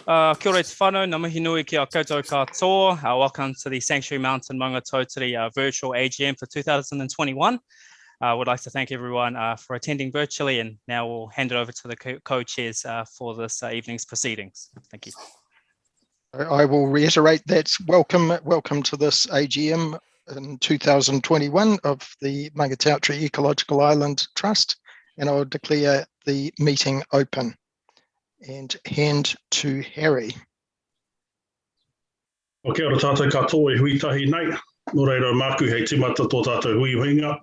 Kia ora te whanau, ngā mihi nui ki a koutou katoa. Welcome to the Sanctuary Mountain Maungatautari virtual AGM for 2021. I would like to thank everyone for attending virtually, and now we'll hand it over to the co-chairs for this evening's proceedings. Thank you. I will reiterate that welcome to this AGM in 2021 of the Maungatautari Ecological Island Trust, and I will declare the meeting open and hand to Harry. O kia ora tātou katoa e hui tahi nei, no reira māku hei timata tō tātou hui huinga.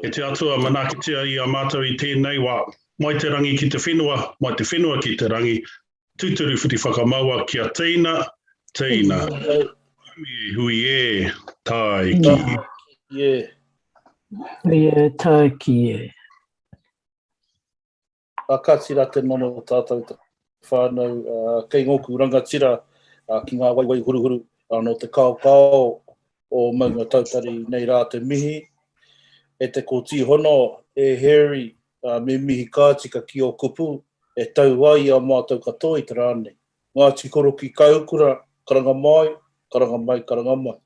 E te atua manakitia I a mātou I tēnei wā, mai te rangi ki te whenua, mai te whenua ki te rangi, tūturu whiti whakamaua kia teina, hui e, tai ki. Hui e, tai ki e. Akatira te mono o tātou whānau, kei ngoku rangatira ki ngā waiwai huruhuru no te kaokao o Maungatautari nei rā te mihi. E te kōti hono e Harry me mihi kātika ki o kupu e tau ai a mātou katoa I te rāne. Ngā tikoro ki kaukura, karanga mai, karanga mai, karanga mai.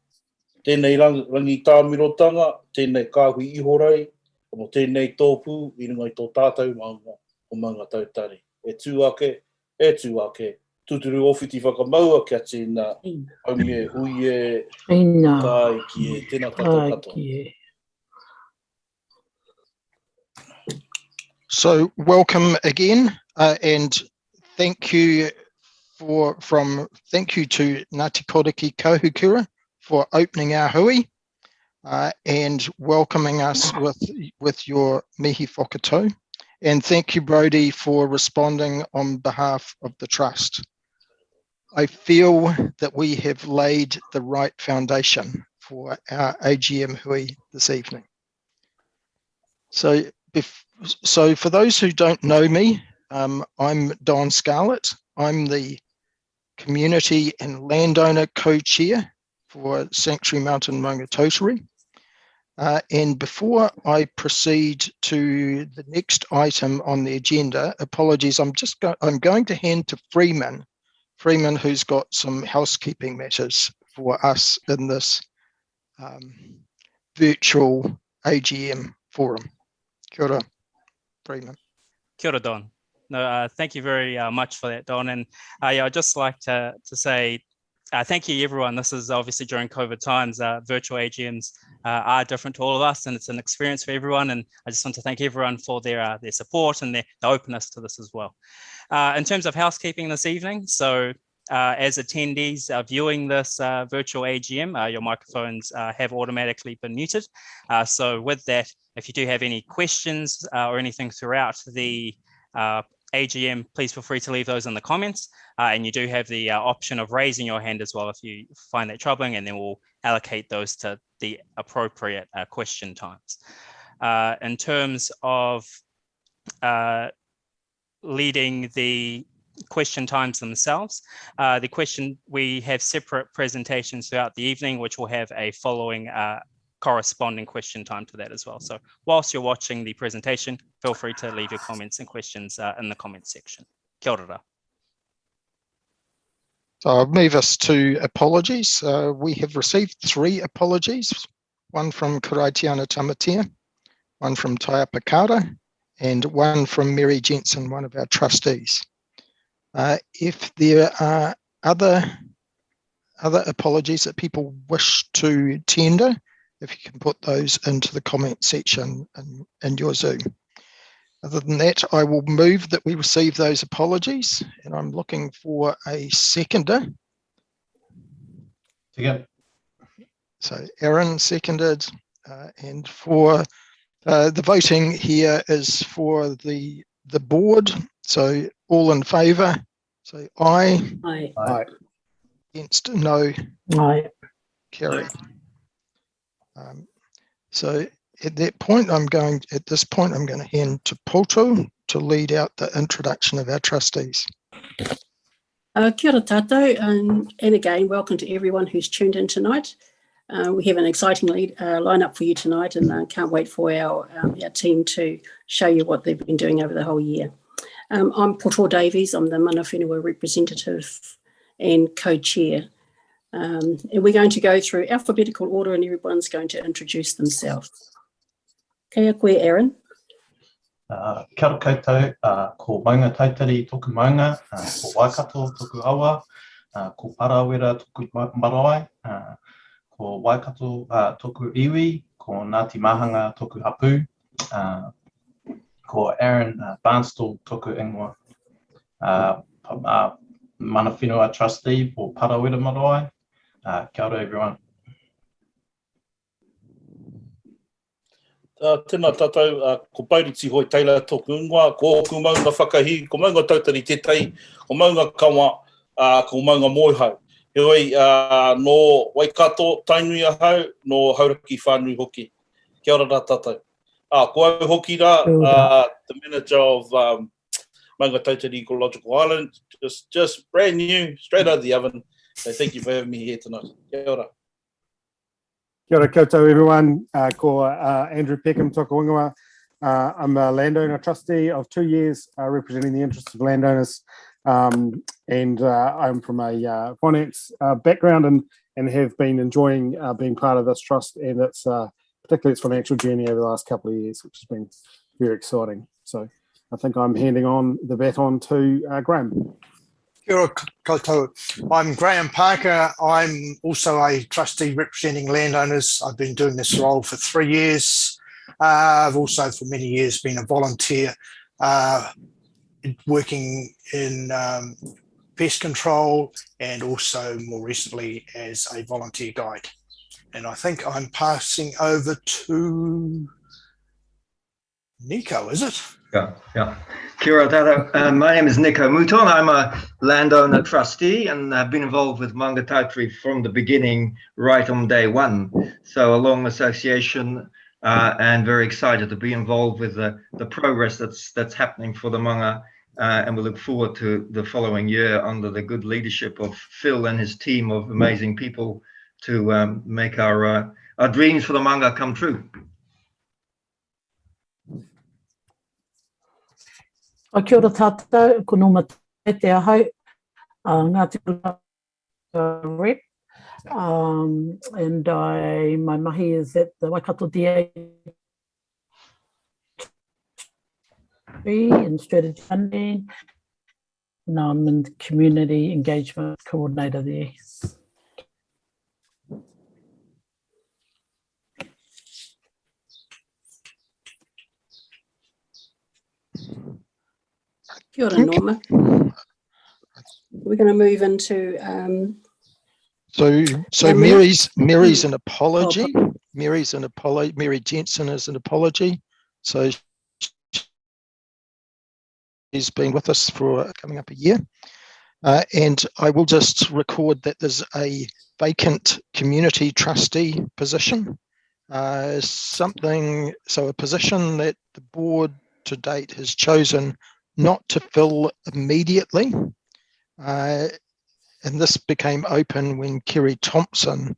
Tēnei rangi tāmirotanga, tēnei kāhui ihorei, mo tēnei tōpū I runga I tō tātou maunga. O Maungatautari. E tūake, tuturu ofiti whakamaua kia tēnā, aungi e hui e, tai ki e, tēnā tātou katoa. So welcome again, and thank you to Ngāti Kōriki Kauhukura for opening our hui and welcoming us with your mihi whakatau. And thank you, Brodie, for responding on behalf of the Trust. I feel that we have laid the right foundation for our AGM hui this evening. So for those who don't know me, I'm Don Scarlett. I'm the Community and Landowner Co-Chair for Sanctuary Mountain Maungatautari. And before I proceed to the next item on the agenda, apologies, I'm going to hand to Freeman, who's got some housekeeping matters for us in this virtual AGM forum. Kia ora, Freeman. Kia ora, Don. No, thank you very much for that, Don. And I'd just like to say thank you, everyone. This is obviously during COVID times. Virtual AGMs are different to all of us, and it's an experience for everyone. And I just want to thank everyone for their support and their openness to this as well. In terms of housekeeping this evening, so as attendees viewing this virtual AGM, your microphones have automatically been muted. So with that, if you do have any questions or anything throughout the AGM, please feel free to leave those in the comments. And you do have the option of raising your hand as well if you find that troubling, and then we'll allocate those to the appropriate question times. In terms of leading the question times themselves, we have separate presentations throughout the evening, which will have a following corresponding question time to that as well. So whilst you're watching the presentation, feel free to leave your comments and questions in the comments section. Kia ora. So I'll move us to apologies. We have received 3 apologies, one from Karaitiana Tamatea, one from Taia Pakara, and one from Mary Jensen, one of our trustees. If there are other apologies that people wish to tender, if you can put those into the comment section in your Zoom. Other than that, I will move that we receive those apologies, and I'm looking for a seconder. Second. So Aaron seconded, and for the voting here is for the board. So all in favour, so aye. Aye. Aye. Against, no. Aye. Carry. So at this point, I'm going to hand to Poto to lead out the introduction of our trustees. Kia ora tātou, and again, welcome to everyone who's tuned in tonight. We have an exciting lineup for you tonight, and can't wait for our team to show you what they've been doing over the whole year. I'm Poto Davies. I'm the Mana Whenua representative and co-chair. And we're going to go through alphabetical order and everyone's going to introduce themselves. Kia koe, Aaron. Kia ora koutou, ko Maungatautari toku maunga, ko Waikato toku awa, ko Parawera toku marae, ko Waikato toku iwi, ko Ngāti Mahanga toku hapu, ko Aaron Barnstall toku ingoa, Mana Whenua trustee for Parawera marae. Kia ora everyone. Tēnā tātou, ko Pauriti hoi teila tōku ingoa, ko oku maunga whakahi, ko maunga tautari te tei, ko maunga kawa, ko maunga moihau. He hoi, no Waikato tainui ahau, no Hauraki whānui hoki. Kia ora rā tātou. Ko au hoki rā, the manager of Maungatautari Ecological Island, just brand new, straight out of the oven. So thank you for having me here tonight. Kia ora. Kia ora koutou everyone, ko Andrew Peckham toku ingoa. I'm a landowner trustee of 2 years representing the interests of landowners, and I'm from a finance background and have been enjoying being part of this trust and its particularly its financial journey over the last couple of years, which has been very exciting. So I think I'm handing on the baton to Graham. Kia ora koutou. I'm Graham Parker. I'm also a trustee representing landowners. I've been doing this role for 3 years. I've also for many years been a volunteer working in pest control and also more recently as a volunteer guide. And I think I'm passing over to Nico, is it? Yeah. Kia ora tātou. My name is Nico Mouton. I'm a landowner trustee and I've been involved with Maungatautari from the beginning, right on day one. So a long association and very excited to be involved with the progress that's happening for the Maunga. And we look forward to the following year under the good leadership of Phil and his team of amazing people to make our dreams for the Maunga come true. Kia ora tātou, ko Noma te ahau, Ngāti rep, and my mahi is at the Waikato DA and strategy funding, and I'm in community engagement coordinator there. Kia ora, Norma. We're going to move into... So Mary's an apology. Mary Jensen is an apology. So she's been with us for coming up a year. And I will just record that there's a vacant community trustee position. A position that the board to date has chosen not to fill immediately. And this became open when Kerry Thompson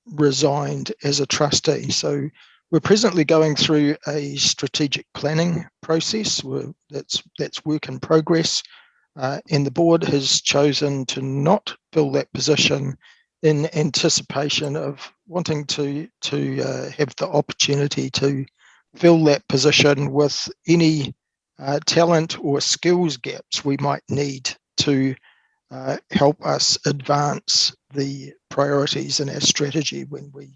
resigned as a trustee. So we're presently going through a strategic planning process. That's work in progress. And the board has chosen to not fill that position in anticipation of wanting to have the opportunity to fill that position with any talent or skills gaps we might need to help us advance the priorities in our strategy when we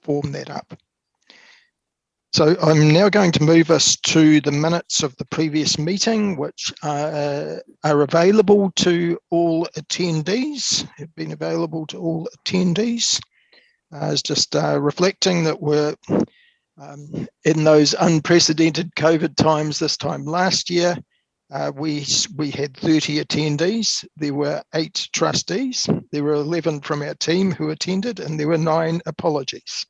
form that up. So I'm now going to move us to the minutes of the previous meeting, which are available to all attendees, have been available to all attendees. I was just reflecting that we're in those unprecedented COVID times this time last year. We had 30 attendees. There were 8 trustees. There were 11 from our team who attended, and there were 9 apologies.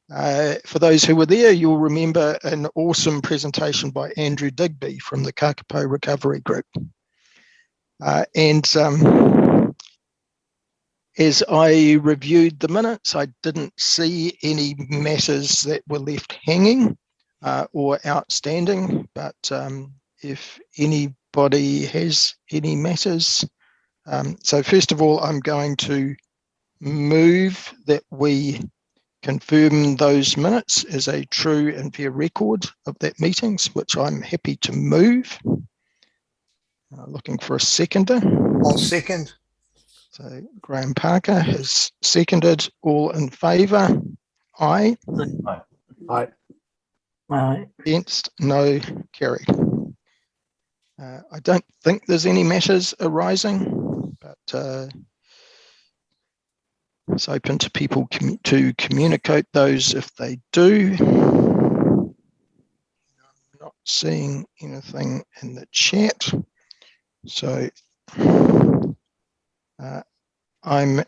For those who were there, you'll remember an awesome presentation by Andrew Digby from the Kokako Recovery Group. As I reviewed the minutes, I didn't see any matters that were left hanging. or outstanding, but if anybody has any matters. So first of all, I'm going to move that we confirm those minutes as a true and fair record of that meetings, which I'm happy to move. Looking for a seconder. I'll second. So Graham Parker has seconded. All in favour? Aye. Aye. Aye. Aye. Against? No. Carried. I don't think there's any matters arising, but it's open to people to communicate those if they do. I'm not seeing anything in the chat, so I'm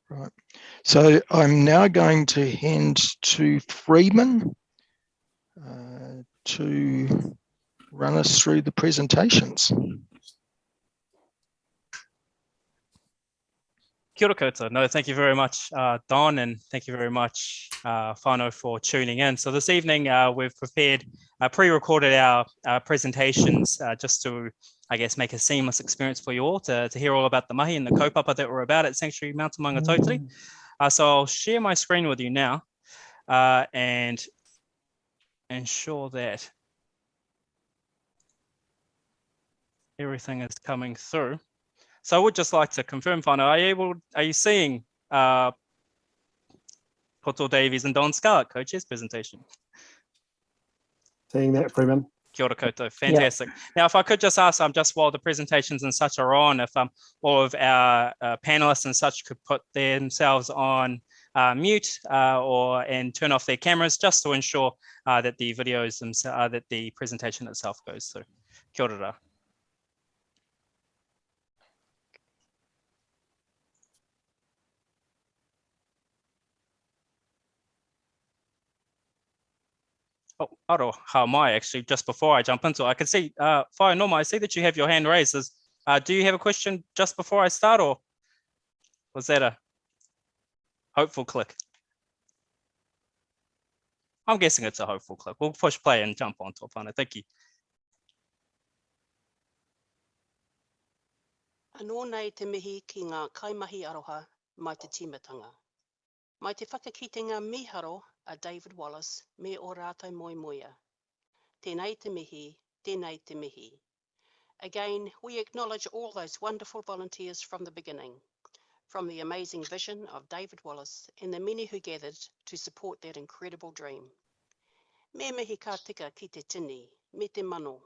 right. So I'm now going to hand to Freeman to run us through the presentations. Kia ora koutou. No, thank you very much, Don, and thank you very much, whānau, for tuning in. So this evening, we've prepared, pre-recorded our presentations just to, I guess, make a seamless experience for you all to hear all about the mahi and the kaupapa that we're about at Sanctuary Mountain Maungatautari. So I'll share my screen with you now and ensure that everything is coming through. So I would just like to confirm, whānau, are you seeing Poto Davies and Don Scarlett, co-chair's presentation? Seeing that, Freeman. Kia ora koutou, fantastic. Now, if I could just ask, just while the presentations and such are on, if all of our panelists and such could put themselves on mute and turn off their cameras, just to ensure that the videos themselves, that the presentation itself goes through. Kia ora. Oh, Aro, how am I actually, just before I jump into it, I can see, Whai Norma, I see that you have your hand raised. Do you have a question just before I start, or was that a hopeful click? I'm guessing it's a hopeful click. We'll push play and jump on top on it. Thank you. Anō nei te mihi ki ngā kaimahi aroha mai te timatanga. Mai te whakakitenga miharo a David Wallace me o rātou moemoeā. Tēnei te mihi, tēnei te mihi. Again, we acknowledge all those wonderful volunteers from the beginning, from the amazing vision of David Wallace and the many who gathered to support that incredible dream. Me mihi ka tika ki te tini, me te mano,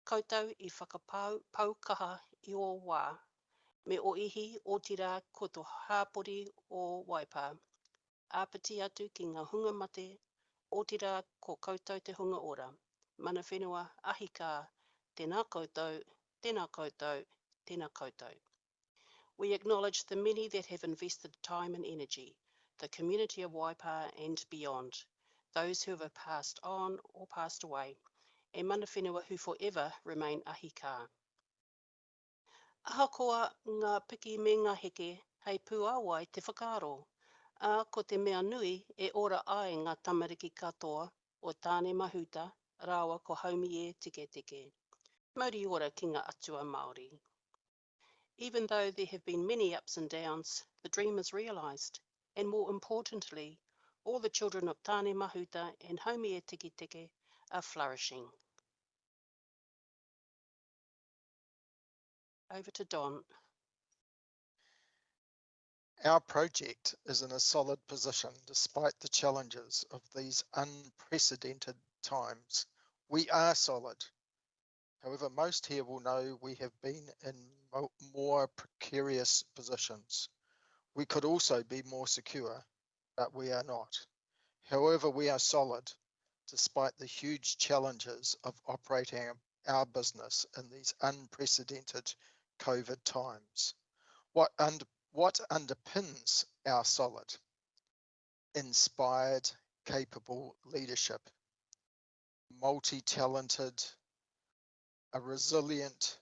koutou I whakapaukaha I o wā, me o ihi o tira ko tō hāpori o Waipā. Āpiti atu ki ngā hunga mate, o tira ko koutou te hunga ora. Mana whenua, ahi kā, tēnā koutou, tēnā koutou, tēnā koutou. We acknowledge the many that have invested time and energy, the community of Waipā and beyond, those who have passed on or passed away, and mana whenua who forever remain ahi kā. Ahakoa ngā piki me ngā heke, hei pūawai te whakaaro. Ko te mea nui e ora ai ngā tamariki katoa o tāne mahuta, rāua ko haumi e tike tike. Mauri ora ki ngā atua Māori. Even though there have been many ups and downs, the dream is realised, and more importantly, all the children of tāne mahuta and haumi e tike tike are flourishing. Over to Don. Our project is in a solid position despite the challenges of these unprecedented times. We are solid. However, most here will know we have been in more precarious positions. We could also be more secure, but we are not. However, we are solid despite the huge challenges of operating our business in these unprecedented COVID times. What underpins our solid? Inspired, capable leadership, multi-talented, a resilient,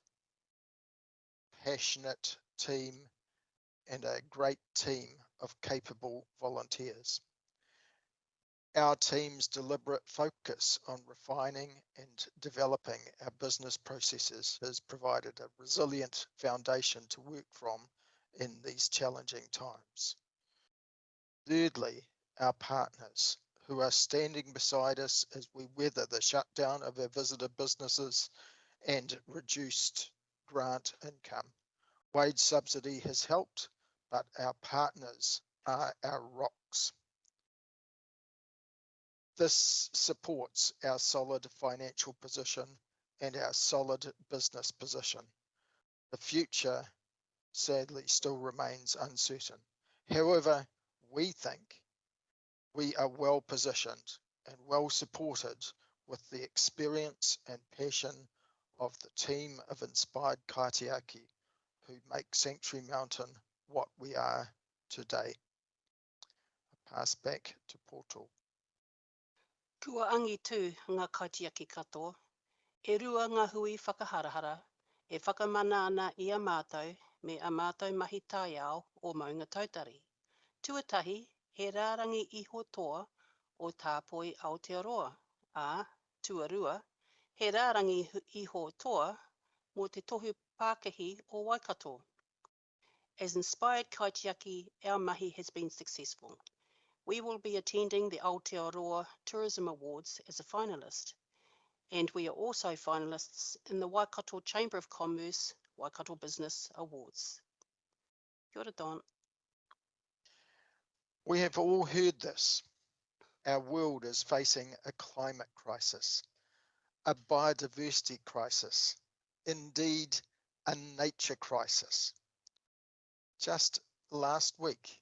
passionate team, and a great team of capable volunteers. Our team's deliberate focus on refining and developing our business processes has provided a resilient foundation to work from in these challenging times. Thirdly, our partners who are standing beside us as we weather the shutdown of our visitor businesses and reduced grant income. Wage subsidy has helped, but our partners are our rocks. This supports our solid financial position and our solid business position. The future, sadly, still remains uncertain. However, we think we are well positioned and well supported with the experience and passion of the team of inspired kaitiaki who make Sanctuary Mountain what we are today. I pass back to Portal. Kua angitu ngā kaitiaki katoa, e rua ngā hui whakaharahara, e whakamana ana i a mātou me a mātou mahi tai ao o Maungatautari. Tuatahi, he rārangi iho toa o tāpoi Aotearoa, a tuarua, he rārangi iho toa mō te tohu Pākahi o Waikato. As inspired kaitiaki, our mahi has been successful. We will be attending the Aotearoa Tourism Awards as a finalist, and we are also finalists in the Waikato Chamber of Commerce Waikato Business Awards. Kia ora, Don. We have all heard this. Our world is facing a climate crisis, a biodiversity crisis, indeed a nature crisis. Just last week,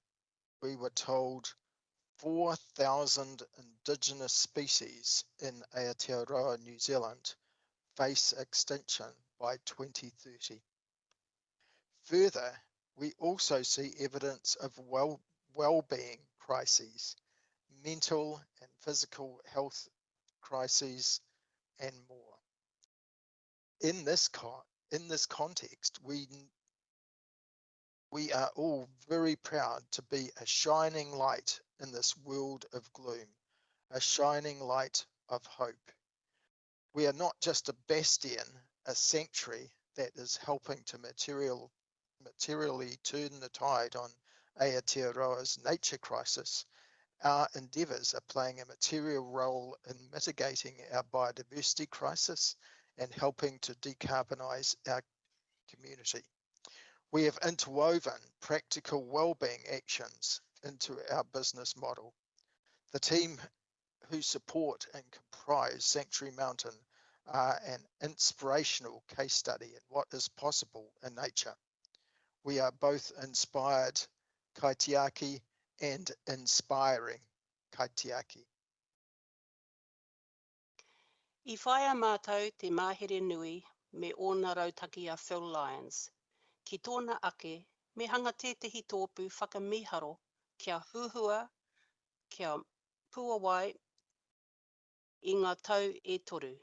we were told 4,000 indigenous species in Aotearoa, New Zealand, face extinction by 2030. Further, we also see evidence of well-being crises, mental and physical health crises, and more. In this context, we are all very proud to be a shining light in this world of gloom, a shining light of hope. We are not just a bastion, a sanctuary that is helping to materially turn the tide on Aotearoa's nature crisis. Our endeavours are playing a material role in mitigating our biodiversity crisis and helping to decarbonise our community. We have interwoven practical wellbeing actions into our business model. The team who support and comprise Sanctuary Mountain are an inspirational case study in what is possible in nature. We are both inspired kaitiaki and inspiring kaitiaki. I whaia mātou te mahere nui me ōna rautaki a Phil Lyons. Ki tōna ake, me hanga tētahi tōpu whakamiharo kia huhua, kia puawai i ngā tau e toru.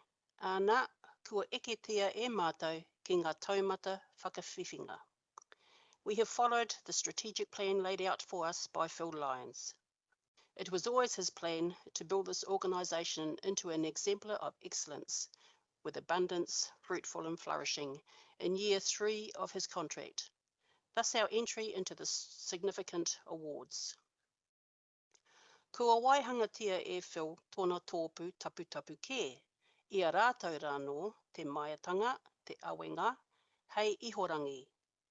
Ānā, kua eketia e mātou ki ngā taumata whakawhiwhinga. We have followed the strategic plan laid out for us by Phil Lyons. It was always his plan to build this organisation into an exemplar of excellence, with abundance, fruitful and flourishing in year 3 of his contract. Thus our entry into the significant awards. Kua waihangatia e Phil tōna tōpu tapu kē, i a rātou rānō te maiatanga, te awenga, hei ihorangi.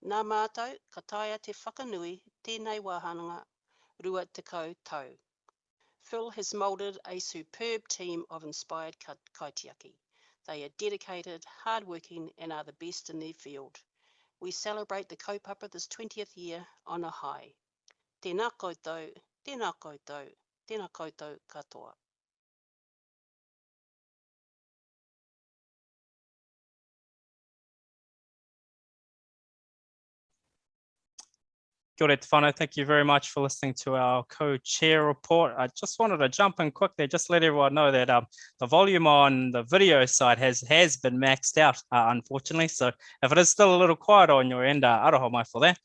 Nā mātou, ka taia te whakanui tēnei wāhanga rua tekau tau. Phil has moulded a superb team of inspired kaitiaki. They are dedicated, hardworking and are the best in their field. We celebrate the kaupapa this 20th year on a high. Tēnā koutou, tēnā koutou, tēnā koutou katoa. Kia ora te whānau. Thank you very much for listening to our co-chair report. I just wanted to jump in quickly, just let everyone know that the volume on the video side has been maxed out, unfortunately. So if it is still a little quiet on your end, aroha mai for that.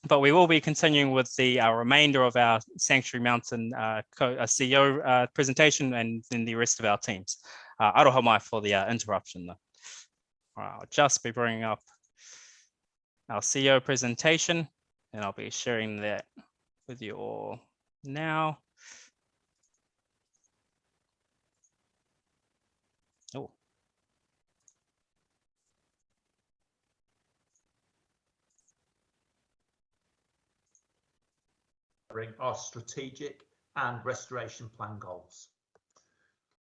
but we will be continuing with the remainder of our Sanctuary Mountain CEO presentation and then the rest of our teams. Aroha mai for the interruption though. I'll just be bringing up our CEO presentation and I'll be sharing that with you all now. Oh. Our strategic and restoration plan goals.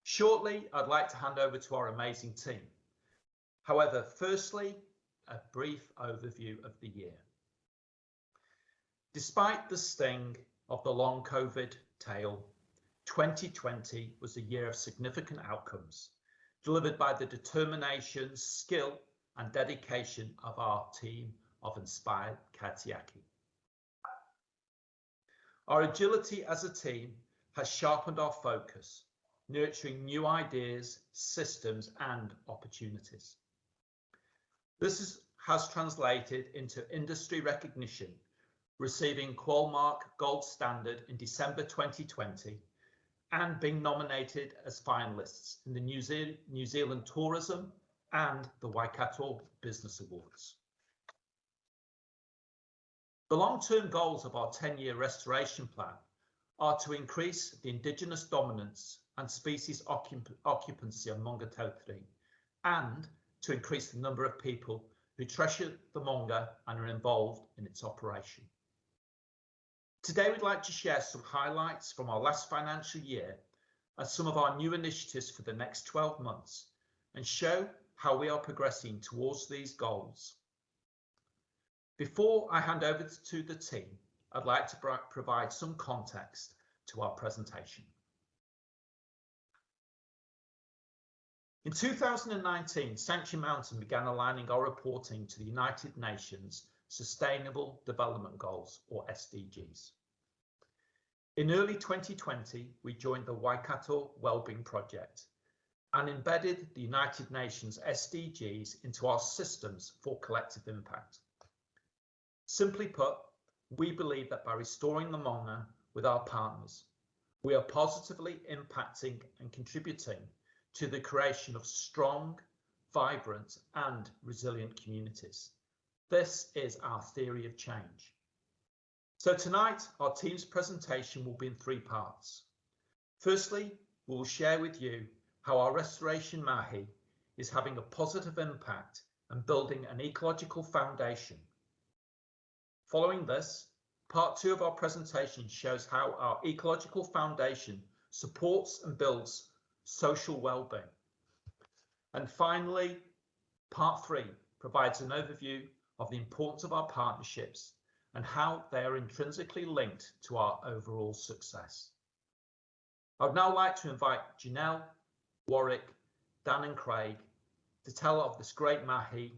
Shortly, I'd like to hand over to our amazing team. However, firstly, a brief overview of the year. Despite the sting of the long COVID tail, 2020 was a year of significant outcomes delivered by the determination, skill and dedication of our team of inspired Katiaki. Our agility as a team has sharpened our focus, nurturing new ideas, systems and opportunities. This has translated into industry recognition, receiving Qualmark Gold Standard in December 2020 and being nominated as finalists in the New Zealand Tourism and the Waikato Business Awards. The long-term goals of our 10-year restoration plan are to increase the Indigenous dominance and species occupancy of Maungatautari and to increase the number of people who treasure the Maunga and are involved in its operation. Today, we'd like to share some highlights from our last financial year and some of our new initiatives for the next 12 months and show how we are progressing towards these goals. Before I hand over to the team, I'd like to provide some context to our presentation. In 2019, Sanctuary Mountain began aligning our reporting to the United Nations Sustainable Development Goals, or SDGs. In early 2020, we joined the Waikato Wellbeing Project and embedded the United Nations SDGs into our systems for collective impact. Simply put, we believe that by restoring the Maunga with our partners, we are positively impacting and contributing to the creation of strong, vibrant and resilient communities. This is our theory of change. So tonight, our team's presentation will be in three parts. Firstly, we will share with you how our restoration mahi is having a positive impact and building an ecological foundation. Following this, part two of our presentation shows how our ecological foundation supports and builds social well-being. And finally, part three provides an overview of the importance of our partnerships and how they are intrinsically linked to our overall success. I would now like to invite Janelle, Warwick, Dan and Craig to tell of this great mahi,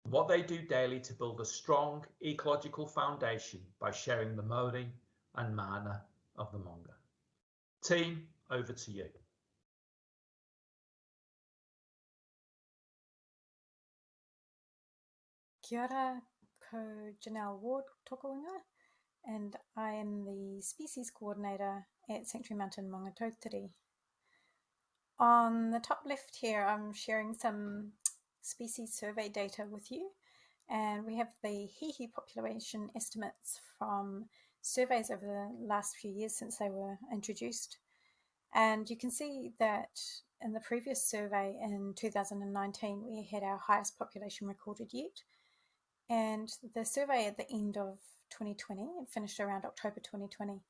what they do daily to build a strong ecological foundation by sharing the mauri and mana of the Maunga. Team, over to you. Kia ora, ko Janelle Ward toko inga, and I am the Species Coordinator at Sanctuary Mountain Maungatautari. On the top left here, I'm sharing some species survey data with you, and we have the hihi population estimates from surveys over the last few years since they were introduced. And you can see that in the previous survey in 2019, we had our highest population recorded yet. And the survey at the end of 2020, it finished around October 2020,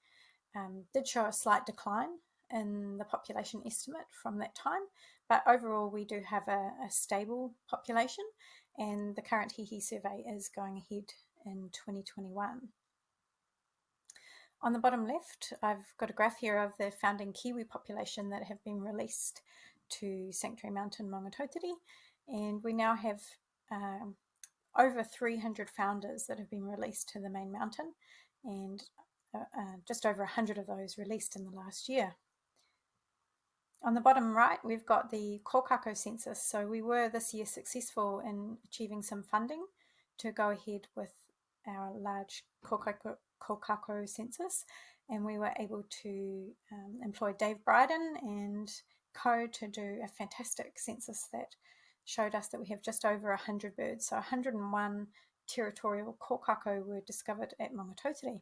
did show a slight decline in the population estimate from that time, but overall we do have a stable population, and the current hihi survey is going ahead in 2021. On the bottom left, I've got a graph here of the founding Kiwi population that have been released to Sanctuary Mountain Maungatautari, and we now have over 300 founders that have been released to the main mountain, and just over 100 of those released in the last year. On the bottom right, we've got the Kokako Census. So we were this year successful in achieving some funding to go ahead with our large Kokako Census, and we were able to employ Dave Bryden and co to do a fantastic census that showed us that we have just over 100 birds. So 101 territorial kokako were discovered at Maungatautari.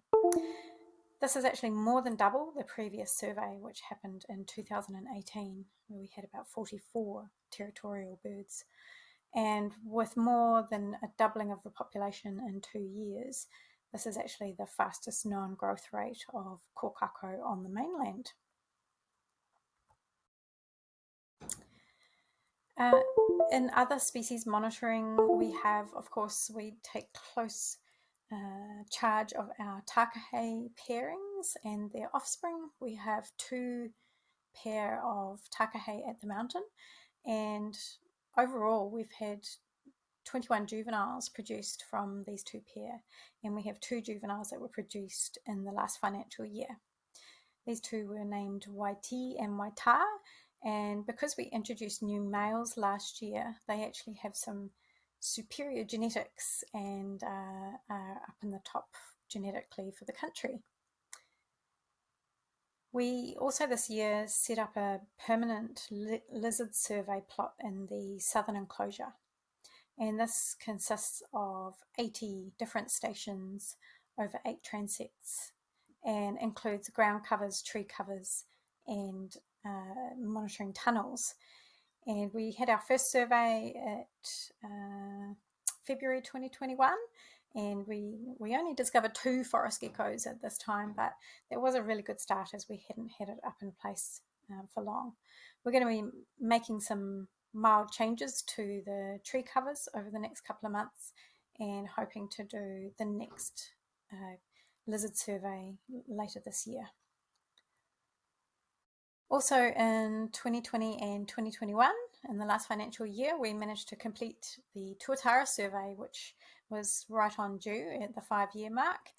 This is actually more than double the previous survey, which happened in 2018, where we had about 44 territorial birds. And with more than a doubling of the population in 2 years, this is actually the fastest known growth rate of kokako on the mainland. In other species monitoring, we have, of course, we take close charge of our takahe pairings and their offspring. We have 2 pair of takahe at the mountain, and overall we've had 21 juveniles produced from these 2 pair, and we have 2 juveniles that were produced in the last financial year. These 2 were named Waiti and Waita, and because we introduced new males last year, they actually have some superior genetics and are up in the top genetically for the country. We also this year set up a permanent lizard survey plot in the southern enclosure, and this consists of 80 different stations over 8 transects and includes ground covers, tree covers, and monitoring tunnels. And we had our first survey at February 2021, and we only discovered 2 forest geckos at this time, but it was a really good start as we hadn't had it up in place for long. We're going to be making some mild changes to the tree covers over the next couple of months and hoping to do the next lizard survey later this year. Also in 2020 and 2021, in the last financial year, we managed to complete the Tuatara Survey, which was right on due at the 5-year mark.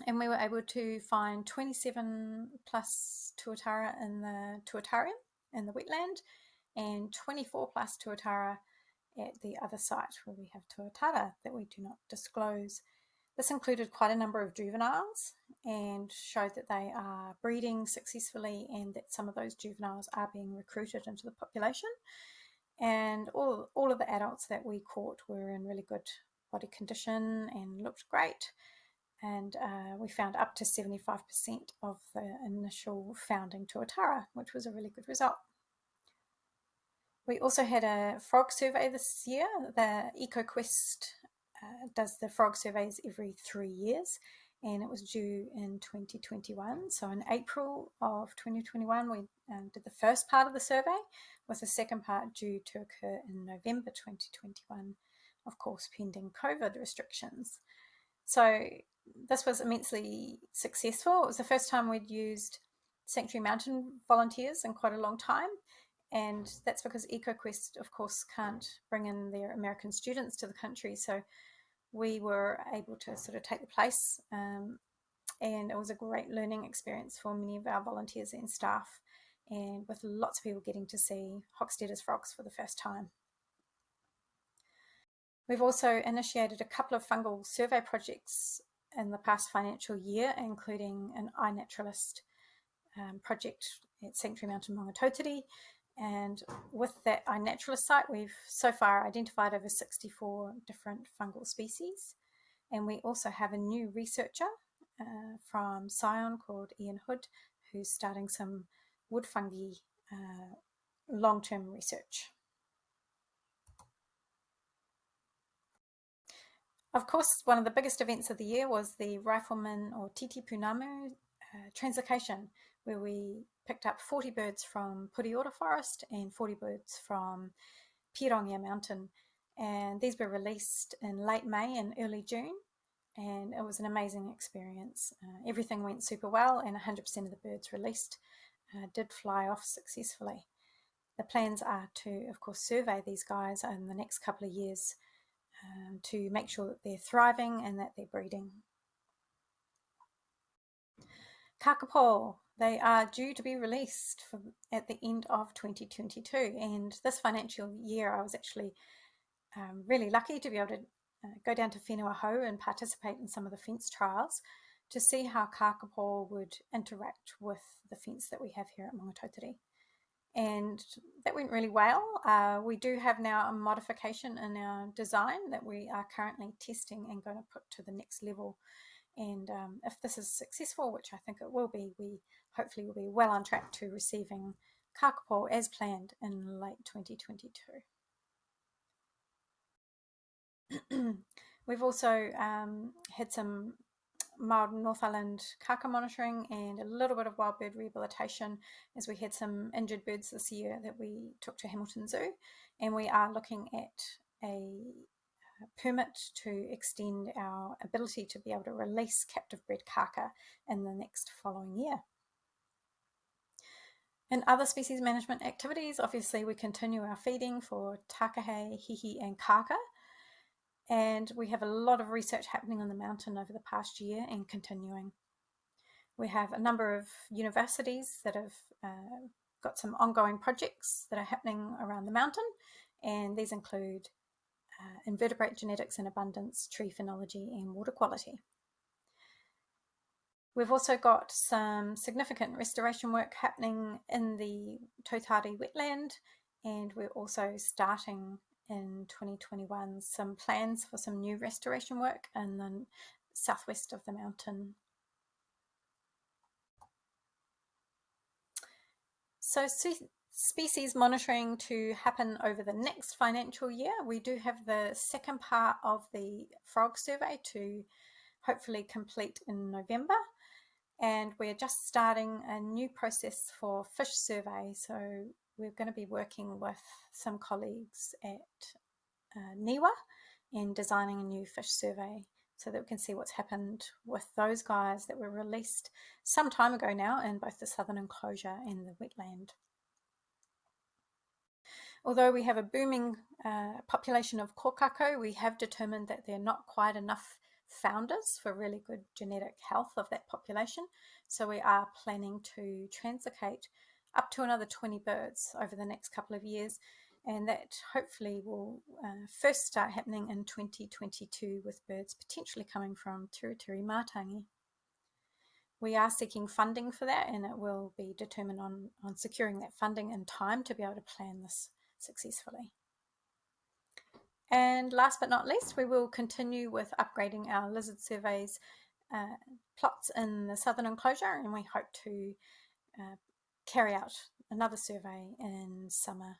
And we were able to find 27 plus tuatara in the tuatarium, in the wetland, and 24 plus tuatara at the other site where we have tuatara that we do not disclose. This included quite a number of juveniles and showed that they are breeding successfully and that some of those juveniles are being recruited into the population. And all of the adults that we caught were in really good body condition and looked great. And we found up to 75% of the initial founding tuatara, which was a really good result. We also had a frog survey this year. The EcoQuest does the frog surveys every 3 years, and it was due in 2021. So in April of 2021, we did the first part of the survey, with the second part due to occur in November 2021, of course, pending COVID restrictions. So this was immensely successful. It was the first time we'd used Sanctuary Mountain volunteers in quite a long time. And that's because EcoQuest, of course, can't bring in their American students to the country. So we were able to sort of take the place. And it was a great learning experience for many of our volunteers and staff, and with lots of people getting to see Hochstetter's frogs for the first time. We've also initiated a couple of fungal survey projects in the past financial year, including an iNaturalist project at Sanctuary Mountain Maungatautari. And with that iNaturalist site, we've so far identified over 64 different fungal species. And we also have a new researcher from Scion called Ian Hood, who's starting some wood fungi long-term research. Of course, one of the biggest events of the year was the Rifleman or Titipunamu Translocation, where we picked up 40 birds from Puriora Forest and 40 birds from Pirongia Mountain. And these were released in late May and early June. And it was an amazing experience. Everything went super well, and 100% of the birds released did fly off successfully. The plans are to, of course, survey these guys in the next couple of years to make sure that they're thriving and that they're breeding. Kakapo, they are due to be released at the end of 2022, and this financial year I was actually really lucky to be able to go down to Whenua Hou and participate in some of the fence trials to see how kakapo would interact with the fence that we have here at Maungatautari. And that went really well. We do have now a modification in our design that we are currently testing and going to put to the next level. And if this is successful, which I think it will be, we hopefully will be well on track to receiving kakapo as planned in late 2022. We've also had some mild North Island kaka monitoring and a little bit of wild bird rehabilitation as we had some injured birds this year that we took to Hamilton Zoo, and we are looking at a permit to extend our ability to be able to release captive bred kaka in the next following year. In other species management activities, obviously we continue our feeding for takahe, hihi and kaka. And we have a lot of research happening on the mountain over the past year and continuing. We have a number of universities that have got some ongoing projects that are happening around the mountain, and these include invertebrate genetics and abundance, tree phenology, and water quality. We've also got some significant restoration work happening in the Tautari wetland, and we're also starting in 2021 some plans for some new restoration work in the southwest of the mountain. So species monitoring to happen over the next financial year. We do have the second part of the frog survey to hopefully complete in November, and we're just starting a new process for fish survey. So we're going to be working with some colleagues at NIWA and designing a new fish survey so that we can see what's happened with those guys that were released some time ago now in both the southern enclosure and the wetland. Although we have a booming population of kokako, we have determined that there are not quite enough founders for really good genetic health of that population. So we are planning to translocate up to another 20 birds over the next couple of years, and that hopefully will first start happening in 2022 with birds potentially coming from Tiritiri Mātangi. We are seeking funding for that, and it will be determined on securing that funding in time to be able to plan this successfully. And last but not least, we will continue with upgrading our lizard surveys plots in the southern enclosure, and we hope to carry out another survey in summer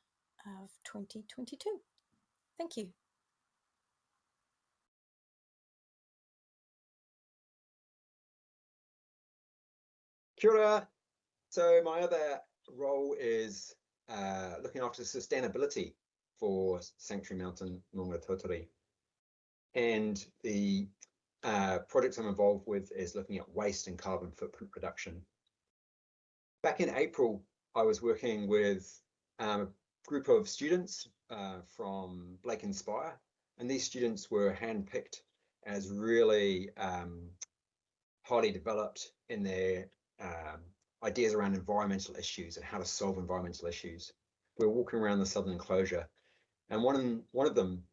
of 2022. Thank you. Kia ora. So my other role is looking after sustainability for Sanctuary Mountain Maungatautari. And the project I'm involved with is looking at waste and carbon footprint reduction. Back in April, I was working with a group of students from Blake Inspire, and these students were handpicked as really highly developed in their ideas around environmental issues and how to solve environmental issues. We were walking around the southern enclosure, and one of them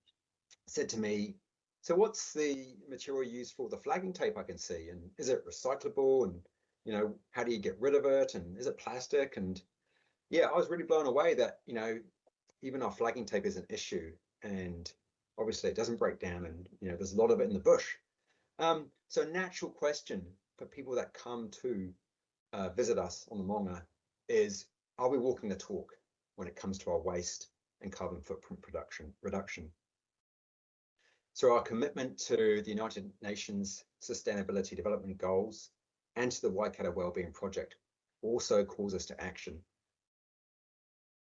said to me, "So what's the material used for the flagging tape I can see, and is it recyclable, and you know, how do you get rid of it, and is it plastic?" And yeah, I was really blown away that, you know, even our flagging tape is an issue, and obviously it doesn't break down, and you know, there's a lot of it in the bush. So a natural question for people that come to visit us on the Maunga is, are we walking the talk when it comes to our waste and carbon footprint reduction? So our commitment to the United Nations Sustainability Development Goals and to the Waikato Wellbeing Project also calls us to action.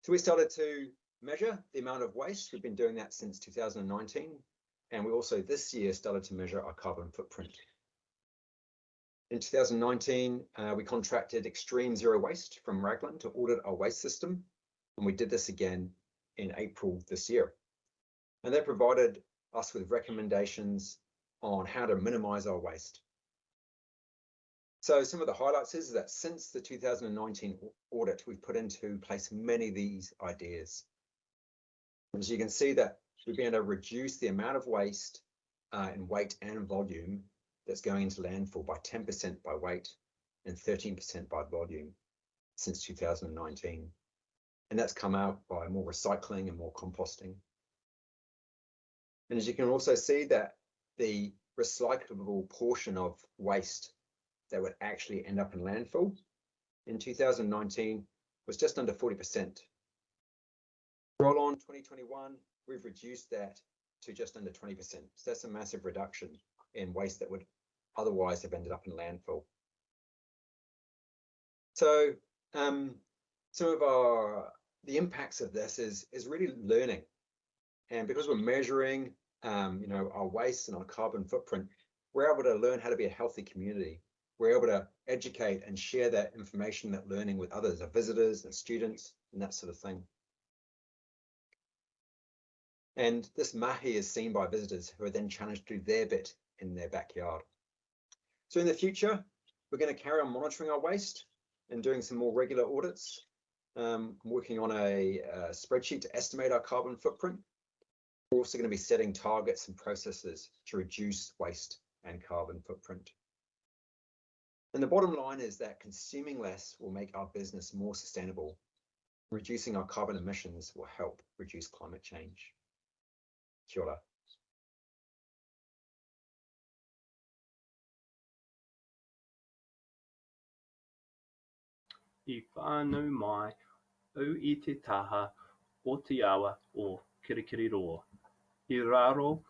So we started to measure the amount of waste. We've been doing that since 2019. And we also this year started to measure our carbon footprint. In 2019, we contracted Extreme Zero Waste from Raglan to audit our waste system. And we did this again in April this year. And they provided us with recommendations on how to minimize our waste. So some of the highlights is that since the 2019 audit, we've put into place many of these ideas. As you can see that we've been able to reduce the amount of waste in weight and volume that's going into landfill by 10% by weight and 13% by volume since 2019. And that's come out by more recycling and more composting. And as you can also see, that the recyclable portion of waste that would actually end up in landfill in 2019 was just under 40%. Roll on 2021, we've reduced that to just under 20%. So that's a massive reduction in waste that would otherwise have ended up in landfill. So some of the impacts of this is really learning. And because we're measuring our waste and our carbon footprint, we're able to learn how to be a healthy community. We're able to educate and share that information, that learning with others, our visitors and students and that sort of thing. And this mahi is seen by visitors who are then challenged to do their bit in their backyard. So in the future, we're going to carry on monitoring our waste and doing some more regular audits. I'm working on a spreadsheet to estimate our carbon footprint. We're also going to be setting targets and processes to reduce waste and carbon footprint. And the bottom line is that consuming less will make our business more sustainable. Reducing our carbon emissions will help reduce climate change. Kia ora. I whānau mai au I te taha o te awa o Kirikiriroa. I raro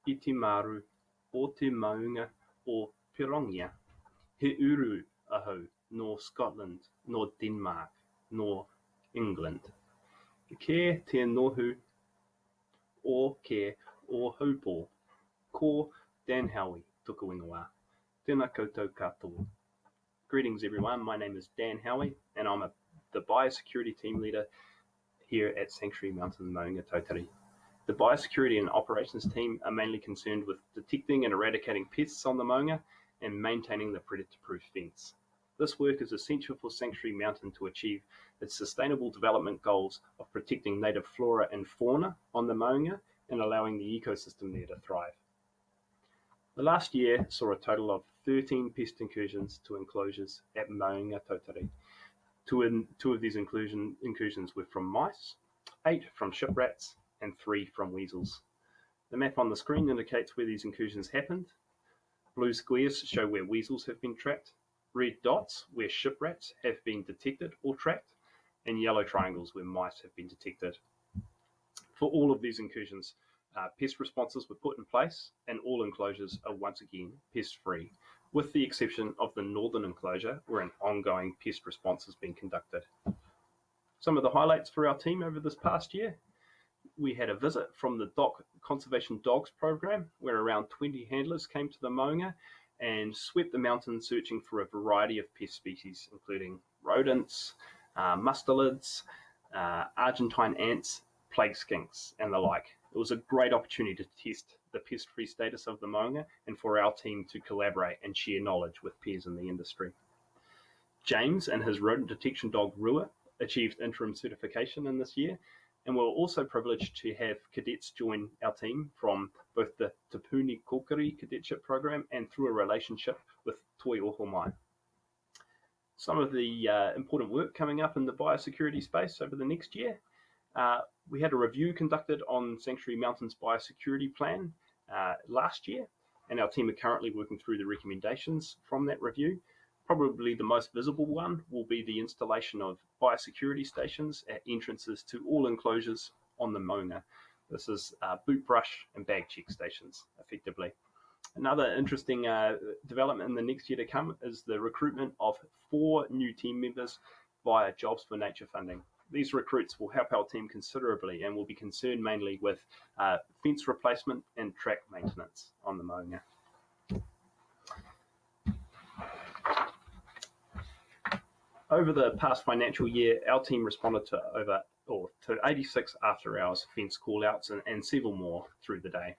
I te maru o te maunga o Pirongia. He uru ahau no Scotland, no Denmark, no England. Ke te nohu o ke o haupo. Ko Dan Howie tuku ingoa. Tēnā koutou katoa. Greetings everyone, my name is Dan Howie and I'm the Biosecurity Team Leader here at Sanctuary Mountain Maungatautari. The Biosecurity and Operations team are mainly concerned with detecting and eradicating pests on the maunga and maintaining the predator-proof fence. This work is essential for Sanctuary Mountain to achieve its sustainable development goals of protecting native flora and fauna on the maunga and allowing the ecosystem there to thrive. The last year saw a total of 13 pest incursions to enclosures at Maungatautari. Two of these incursions were from mice, 8 from ship rats, and 3 from weasels. The map on the screen indicates where these incursions happened. Blue squares show where weasels have been tracked, red dots where ship rats have been detected or tracked, and yellow triangles where mice have been detected. For all of these incursions, pest responses were put in place and all enclosures are once again pest-free, with the exception of the northern enclosure where an ongoing pest response has been conducted. Some of the highlights for our team over this past year: we had a visit from the Conservation Dogs program where around 20 handlers came to the maunga and swept the mountain searching for a variety of pest species, including rodents, mustelids, Argentine ants, plague skinks, and the like. It was a great opportunity to test the pest-free status of the maunga and for our team to collaborate and share knowledge with peers in the industry. James and his rodent detection dog Rua achieved interim certification in this year, and we're also privileged to have cadets join our team from both the Te Puni Kokiri cadetship program and through a relationship with Toi Ohomai. Some of the important work coming up in the biosecurity space over the next year. We had a review conducted on Sanctuary Mountain's biosecurity plan last year, and our team are currently working through the recommendations from that review. Probably the most visible one will be the installation of biosecurity stations at entrances to all enclosures on the maunga. This is boot brush and bag check stations, effectively. Another interesting development in the next year to come is the recruitment of 4 new team members via Jobs for Nature funding. These recruits will help our team considerably and will be concerned mainly with fence replacement and track maintenance on the maunga. Over the past financial year, our team responded to 86 after-hours fence call-outs and several more through the day.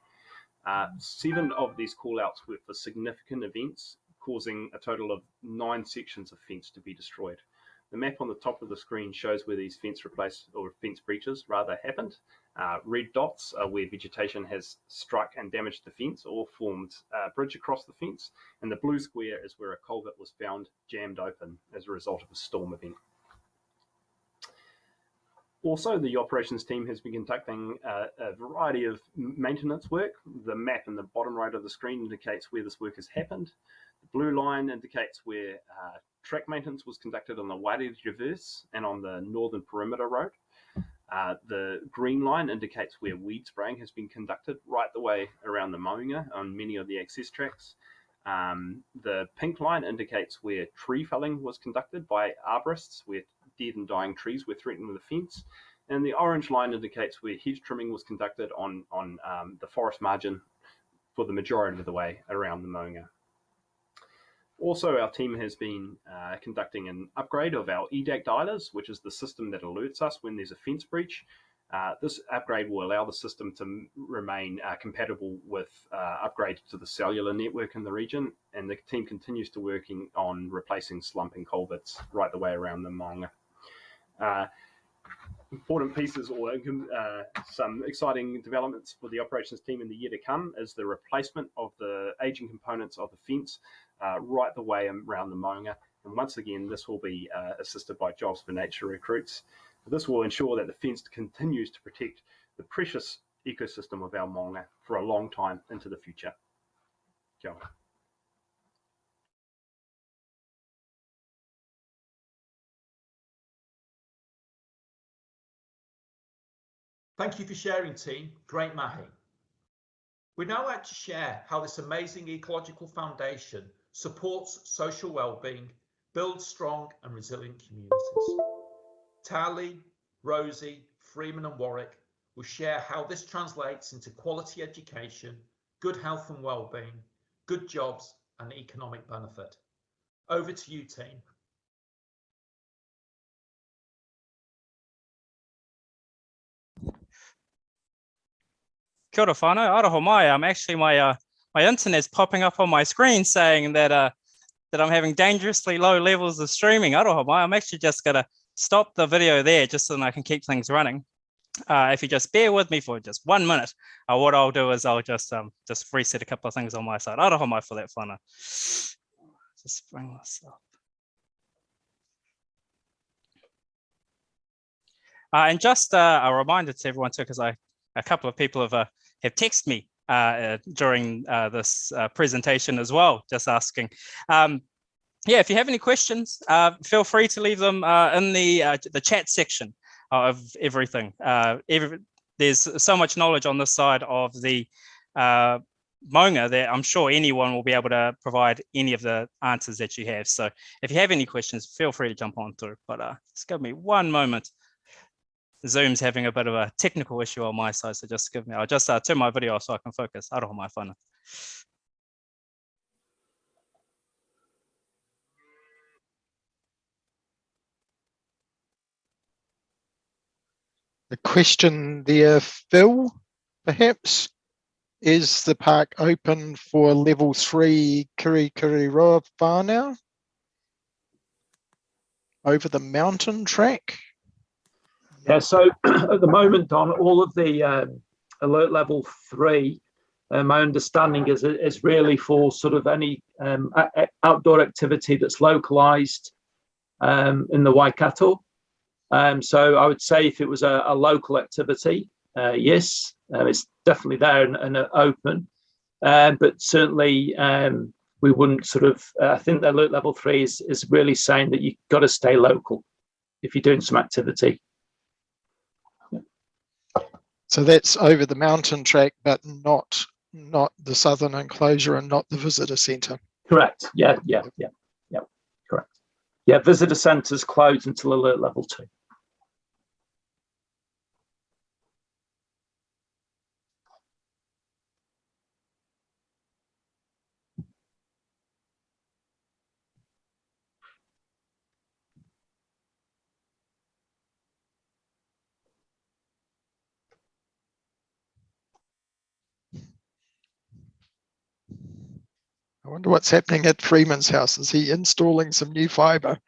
7 of these call-outs were for significant events, causing a total of 9 sections of fence to be destroyed. The map on the top of the screen shows where these fence breaches happened. Red dots are where vegetation has struck and damaged the fence or formed a bridge across the fence, and the blue square is where a culvert was found jammed open as a result of a storm event. Also, the operations team has been conducting a variety of maintenance work. The map in the bottom right of the screen indicates where this work has happened. The blue line indicates where track maintenance was conducted on the Wari Reverse and on the Northern Perimeter Road. The green line indicates where weed spraying has been conducted right the way around the Maunga on many of the access tracks. The pink line indicates where tree felling was conducted by arborists, where dead and dying trees were threatening the fence. And the orange line indicates where hedge trimming was conducted on the forest margin for the majority of the way around the Maunga. Also, our team has been conducting an upgrade of our EDAC dialers, which is the system that alerts us when there's a fence breach. This upgrade will allow the system to remain compatible with upgrades to the cellular network in the region, and the team continues to working on replacing slumping culverts right the way around the Maunga. Important pieces or some exciting developments for the operations team in the year to come is the replacement of the aging components of the fence right the way around the Maunga. And once again, this will be assisted by Jobs for Nature recruits. This will ensure that the fence continues to protect the precious ecosystem of our Maunga for a long time into the future. Kia ora. Thank you for sharing, team. Great mahi. We'd now like to share how this amazing ecological foundation supports social well-being, builds strong and resilient communities. Tali, Rosie, Freeman and Warwick will share how this translates into quality education, good health and well-being, good jobs and economic benefit. Over to you, team. Kia ora whānau, aroho mai. Actually, my internet's popping up on my screen saying that that I'm having dangerously low levels of streaming. Aroho mai. I'm actually just going to stop the video there just so that I can keep things running. If you just bear with me for just 1 minute, what I'll do is I'll just reset a couple of things on my side. Aroho mai for that whānau. Just bring this up. And just a reminder to everyone too, because a couple of people have texted me during this presentation as well, just asking. Yeah, if you have any questions, feel free to leave them in the chat section of everything. There's so much knowledge on this side of the Maunga that I'm sure anyone will be able to provide any of the answers that you have. So if you have any questions, feel free to jump on through. But just give me 1 moment. Zoom's having a bit of a technical issue on my side, so just give me, I'll just turn my video off so I can focus. Aroho mai whānau. The question there, Phil, perhaps, is the park open for level 3 Kirikiriroa whānau over the mountain track? Yeah, so at the moment on all of the alert level 3, my understanding is really for sort of any outdoor activity that's localized in the Waikato. So I would say if it was a local activity, yes, it's definitely there and open. But certainly we wouldn't sort of, I think the alert level 3 is really saying that you've got to stay local if you're doing some activity. So that's over the mountain track, but not the southern enclosure and not the visitor centre. Correct. Yeah. Correct. Yeah, visitor centres closed until alert level 2. I wonder what's happening at Freeman's house. Is he installing some new fibre?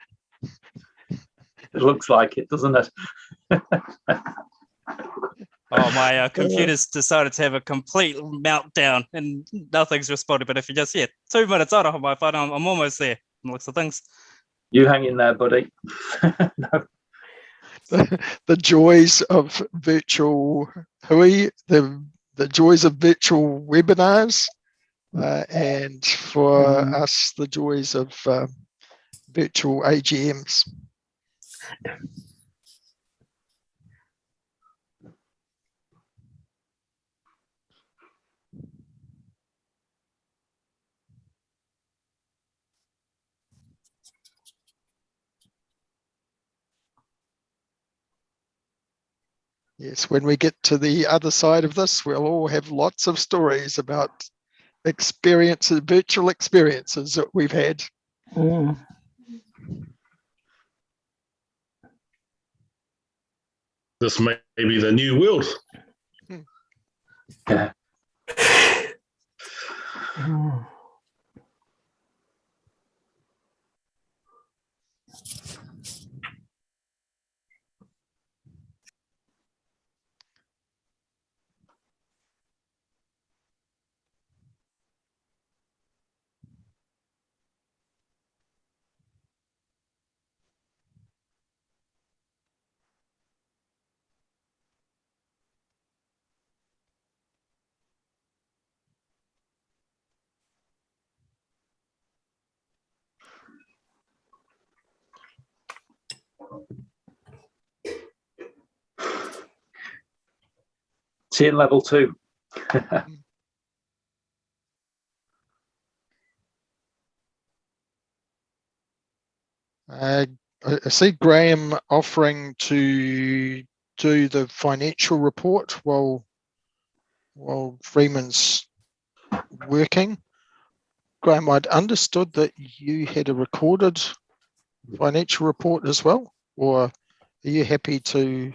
It looks like it, doesn't it? Oh, my computer's decided to have a complete meltdown and nothing's responded. But if you just, 2 minutes out of my phone, I'm almost there. Looks of things. You hang in there, buddy. No. The joys of virtual hui, the joys of virtual webinars, and for us, the joys of virtual AGMs. Yes, when we get to the other side of this, we'll all have lots of stories about experiences, virtual experiences that we've had. This may be the new world. Yeah. See in level 2. I see Graham offering to do the financial report while Freeman's working. Graham, I'd understood that you had a recorded financial report as well, or are you happy to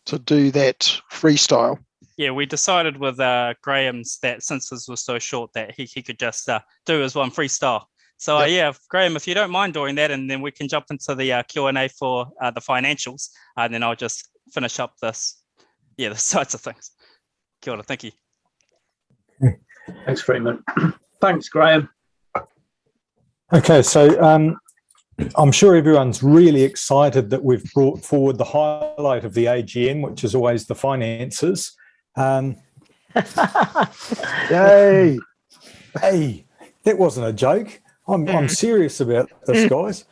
do that freestyle? Yeah, we decided with Graham's that since this was so short that he could just do his one freestyle. So yeah, Graham, if you don't mind doing that, and then we can jump into the Q&A for the financials, and then I'll just finish up this, the sides of things. Kia ora, thank you. Thanks, Freeman. Thanks, Graham. Okay, so I'm sure everyone's really excited that we've brought forward the highlight of the AGM, which is always the finances. Yay! Hey, that wasn't a joke. I'm serious about this, guys.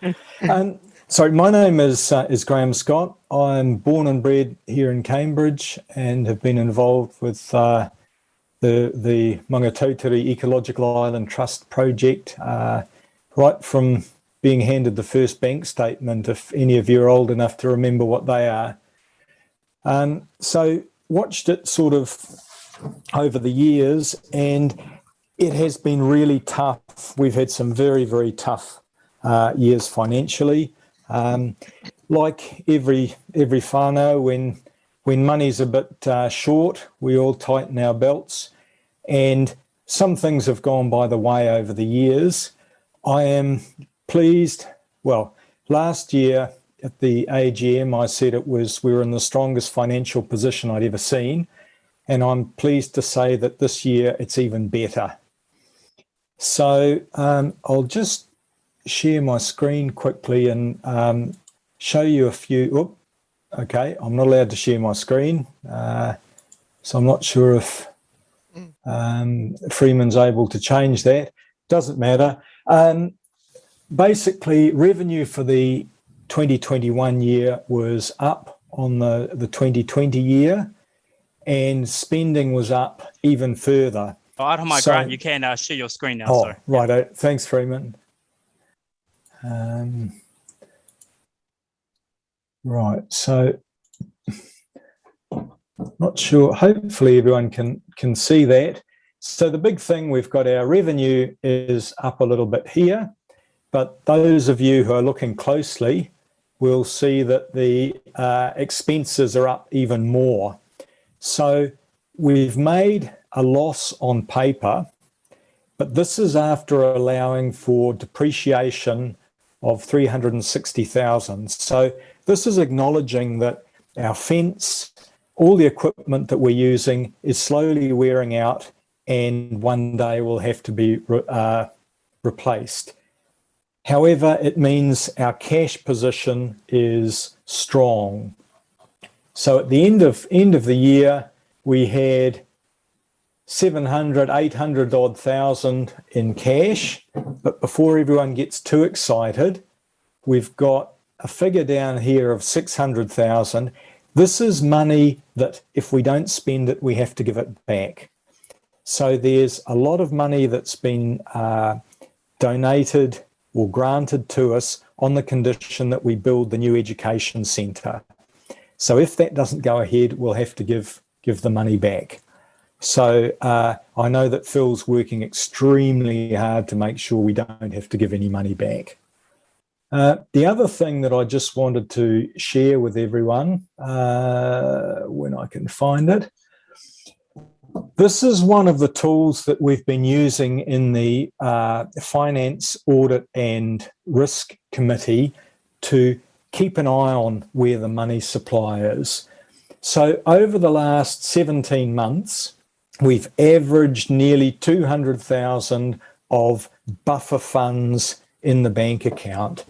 So my name is Graham Scott. I'm born and bred here in Cambridge and have been involved with the Maungatautari Ecological Island Trust project right from being handed the first bank statement, if any of you are old enough to remember what they are. So watched it sort of over the years, and it has been really tough. We've had some very, very tough years financially. Like every whānau, when money's a bit short, we all tighten our belts, and some things have gone by the way over the years. I am pleased. Well, last year at the AGM, I said we were in the strongest financial position I'd ever seen, and I'm pleased to say that this year it's even better. So I'll just share my screen quickly and show you a few. Okay, I'm not allowed to share my screen, so I'm not sure if Freeman's able to change that. Doesn't matter. Basically, revenue for the 2021 year was up on the 2020 year, and spending was up even further. Out of my grant, you can share your screen now. Sorry. Right. Thanks, Freeman. Right, so not sure. Hopefully, everyone can see that. So the big thing, we've got our revenue is up a little bit here, but those of you who are looking closely will see that the expenses are up even more. So we've made a loss on paper, but this is after allowing for depreciation of 360,000. So this is acknowledging that our fence, all the equipment that we're using is slowly wearing out and one day will have to be replaced. However, it means our cash position is strong. So at the end of the year, we had 700, 800 odd thousand in cash. But before everyone gets too excited, we've got a figure down here of 600,000. This is money that if we don't spend it, we have to give it back. So there's a lot of money that's been donated or granted to us on the condition that we build the new education centre. So if that doesn't go ahead, we'll have to give the money back. So I know that Phil's working extremely hard to make sure we don't have to give any money back. The other thing that I just wanted to share with everyone, when I can find it, this is one of the tools that we've been using in the Finance, Audit and Risk Committee to keep an eye on where the money supply is. So over the last 17 months, we've averaged nearly 200,000 of buffer funds in the bank account.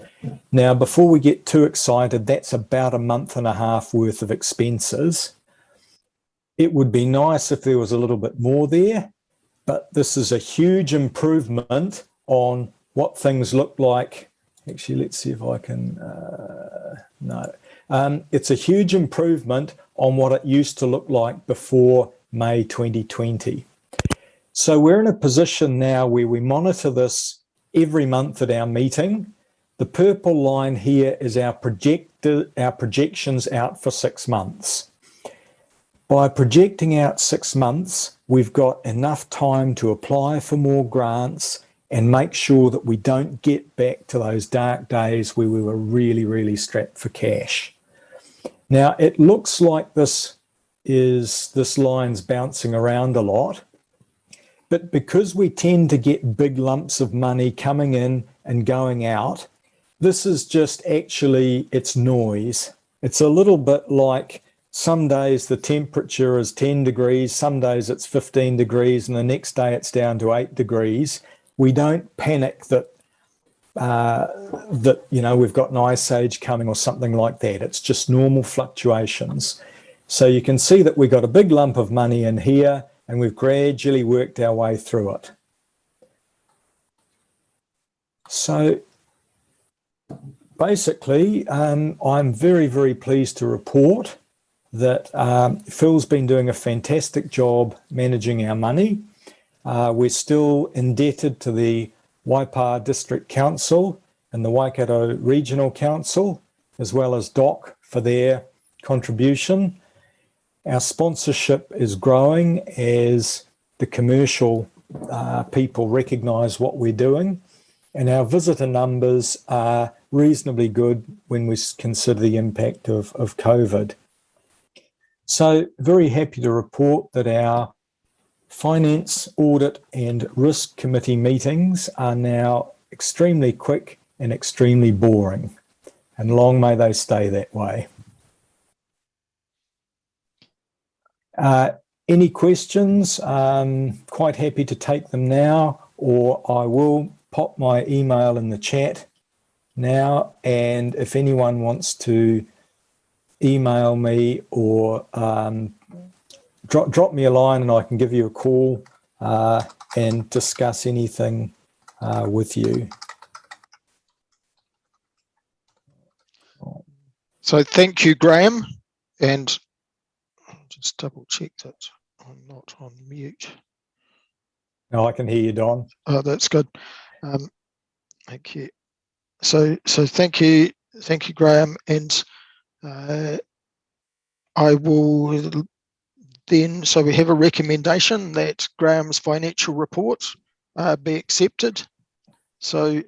Now, before we get too excited, that's about a month and a half worth of expenses. It would be nice if there was a little bit more there, but this is a huge improvement on what things look like. Actually, let's see if I can, no. It's a huge improvement on what it used to look like before May 2020. So we're in a position now where we monitor this every month at our meeting. The purple line here is our projections out for 6 months. By projecting out 6 months, we've got enough time to apply for more grants and make sure that we don't get back to those dark days where we were really, really strapped for cash. Now, it looks like this line's bouncing around a lot, but because we tend to get big lumps of money coming in and going out, this is just actually, it's noise. It's a little bit like some days the temperature is 10 degrees, some days it's 15 degrees, and the next day it's down to 8 degrees. We don't panic that we've got an ice age coming or something like that. It's just normal fluctuations. So you can see that we got a big lump of money in here and we've gradually worked our way through it. So basically, I'm very, very pleased to report that Phil's been doing a fantastic job managing our money. We're still indebted to the Waipa District Council and the Waikato Regional Council, as well as DOC for their contribution. Our sponsorship is growing as the commercial people recognise what we're doing, and our visitor numbers are reasonably good when we consider the impact of COVID. So very happy to report that our Finance, Audit and Risk Committee meetings are now extremely quick and extremely boring, and long may they stay that way. Any questions? Quite happy to take them now, or I will pop my email in the chat now, and if anyone wants to email me or drop me a line and I can give you a call and discuss anything with you. So thank you, Graham, and just double check that I'm not on mute. No, I can hear you, Don. Oh, that's good. Thank you. So thank you, Graham, and I will then. So we have a recommendation that Graham's financial report be accepted. So,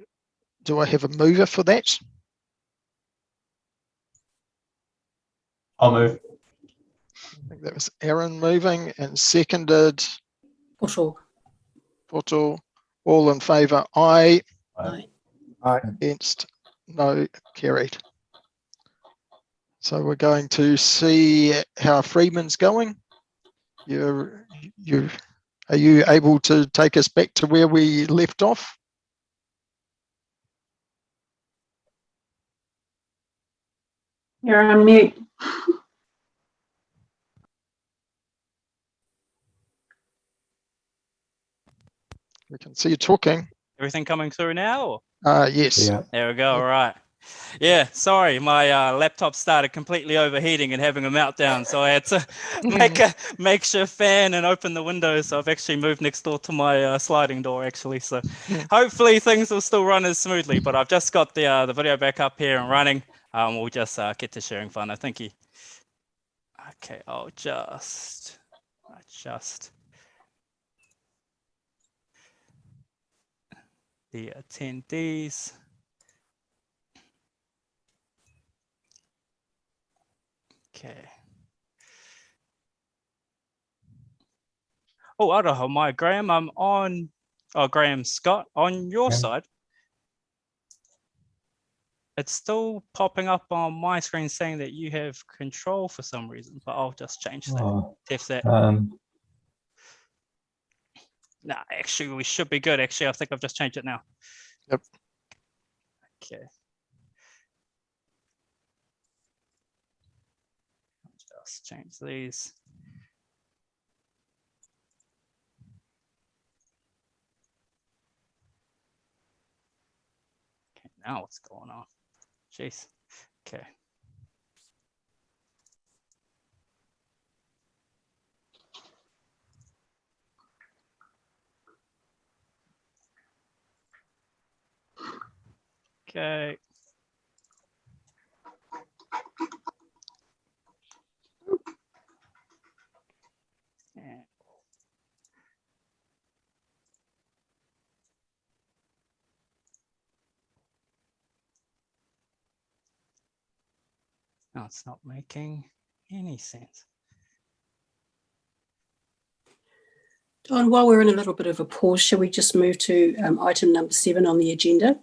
do I have a mover for that? I'll move. I think that was Aaron moving and seconded. Poto. All in favour? Aye. Aye. Against? No, carried. So we're going to see how Freeman's going. Are you able to take us back to where we left off? You're on mute. We can see you talking. Everything coming through now? Yes. Yeah. There we go. All right. Yeah, sorry, my laptop started completely overheating and having a meltdown, so I had to make a makeshift fan and open the windows. So I've actually moved next door to my sliding door, actually. So hopefully things will still run as smoothly. But I've just got the video back up here and running. We'll just get to sharing fun. Thank you. Okay, I'll just adjust the attendees. Okay. Oh, I don't know, my Graham, I'm on, Graham Scott, on your side. It's still popping up on my screen saying that you have control for some reason, but I'll just change that. Test that. Nah, actually, we should be good. Actually, I think I've just changed it now. Yep. Okay. Just change these. Okay, now what's going on? Jeez. Okay. Okay. And no, it's not making any sense. Don, while we're in a little bit of a pause, shall we just move to item number 7 on the agenda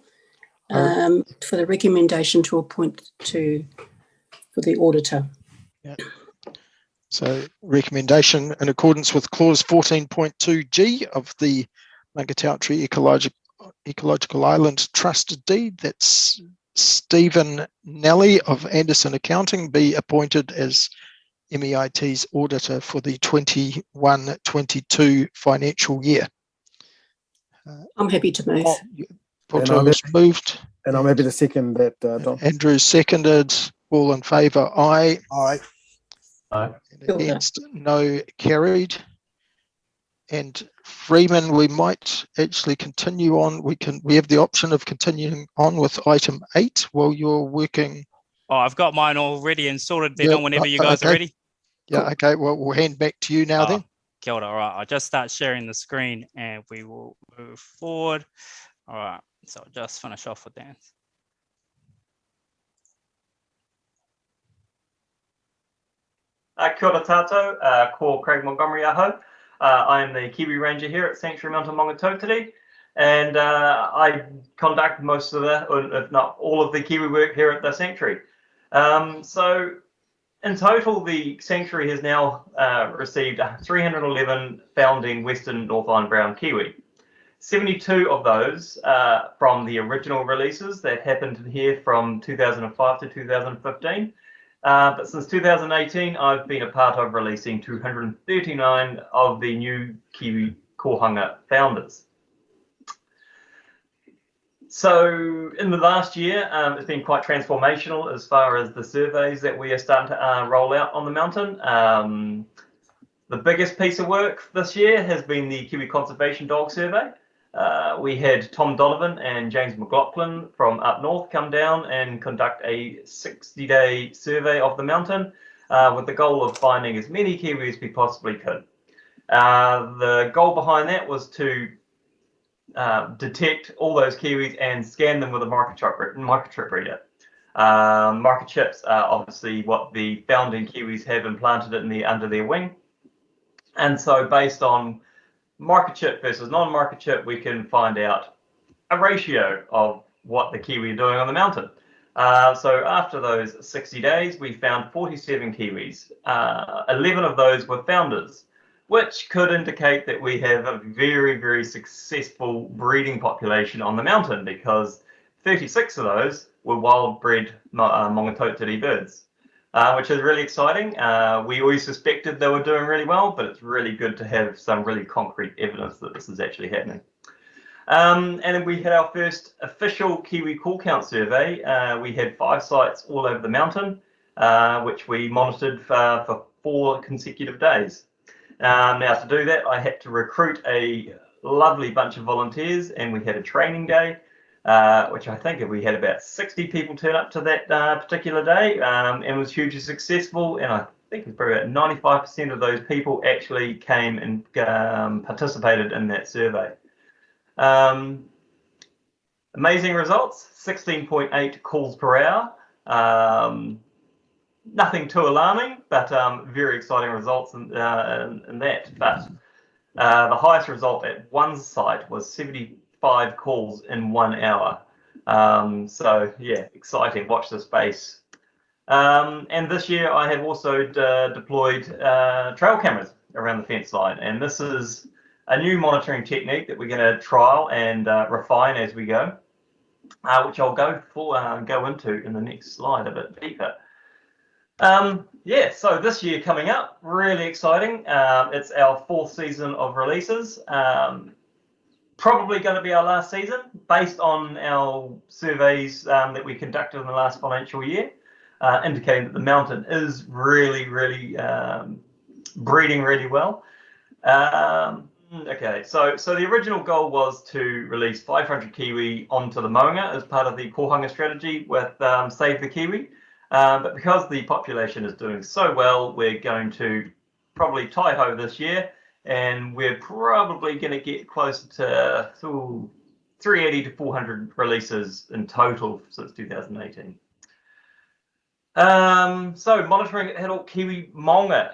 for the recommendation to appoint for the auditor? Yeah. So recommendation in accordance with clause 14.2G of the Maungatautari Ecological Island Trust Deed, that's Stephen Nelly of Anderson Accounting be appointed as MEIT's auditor for the 21-22 financial year. I'm happy to move. Poto was moved. And I'm happy to second that, Don. Andrew seconded. All in favour, aye. Aye. And against, no, carried. And Freeman, we might actually continue on. We have the option of continuing on with item 8 while you're working. Oh, I've got mine already and sorted then on whenever you guys are ready. Yeah, Cool. okay. Well, we'll hand back to you now then. Kia ora, all right. I'll just start sharing the screen and we will move forward. All right, so I'll just finish off with that. Kia ora tātou, ko Craig Montgomery aho. I am the Kiwi Ranger here at Sanctuary Mountain Maungatautari, and I conduct most of the, if not all of the Kiwi work here at the Sanctuary. So in total, the Sanctuary has now received 311 founding Western North Island brown Kiwi. 72 of those from the original releases that happened here from 2005 to 2015. But since 2018, I've been a part of releasing 239 of the new Kiwi Kohanga founders. So in the last year, it's been quite transformational as far as the surveys that we are starting to roll out on the mountain. The biggest piece of work this year has been the Kiwi Conservation Dog Survey. We had Tom Donovan and James McLaughlin from up north come down and conduct a 60-day survey of the mountain with the goal of finding as many Kiwis as we possibly could. The goal behind that was to detect all those Kiwis and scan them with a microchip reader. Microchips are obviously what the founding Kiwis have implanted under their wing. And so based on microchip versus non-microchip, we can find out a ratio of what the Kiwi are doing on the mountain. So after those 60 days, we found 47 Kiwis. 11 of those were founders, which could indicate that we have a very, very successful breeding population on the mountain, because 36 of those were wild bred Maungatautari birds, which is really exciting. We always suspected they were doing really well, but it's really good to have some really concrete evidence that this is actually happening. And then we had our first official Kiwi call count survey. We had 5 sites all over the mountain, which we monitored for 4 consecutive days. Now, to do that, I had to recruit a lovely bunch of volunteers, and we had a training day, which I think we had about 60 people turn up to that particular day, and was hugely successful. And I think it was probably about 95% of those people actually came and participated in that survey. Amazing results, 16.8 calls per hour. Nothing too alarming, but very exciting results in that. But the highest result at one site was 75 calls in 1 hour. So yeah, exciting. Watch this space. And this year I have also deployed trail cameras around the fence line, and this is a new monitoring technique that we're going to trial and refine as we go, which I'll go into in the next slide a bit deeper. Yeah, so this year coming up, really exciting. It's our 4th season of releases. Probably going to be our last season, based on our surveys that we conducted in the last financial year, indicating that the mountain is really, really breeding really well. Okay, so the original goal was to release 500 Kiwi onto the Maunga as part of the Kohanga strategy with Save the Kiwi. But because the population is doing so well, we're going to probably tie-ho this year, and we're probably going to get closer to 380 to 400 releases in total since 2018. So monitoring adult Kiwi Maunga.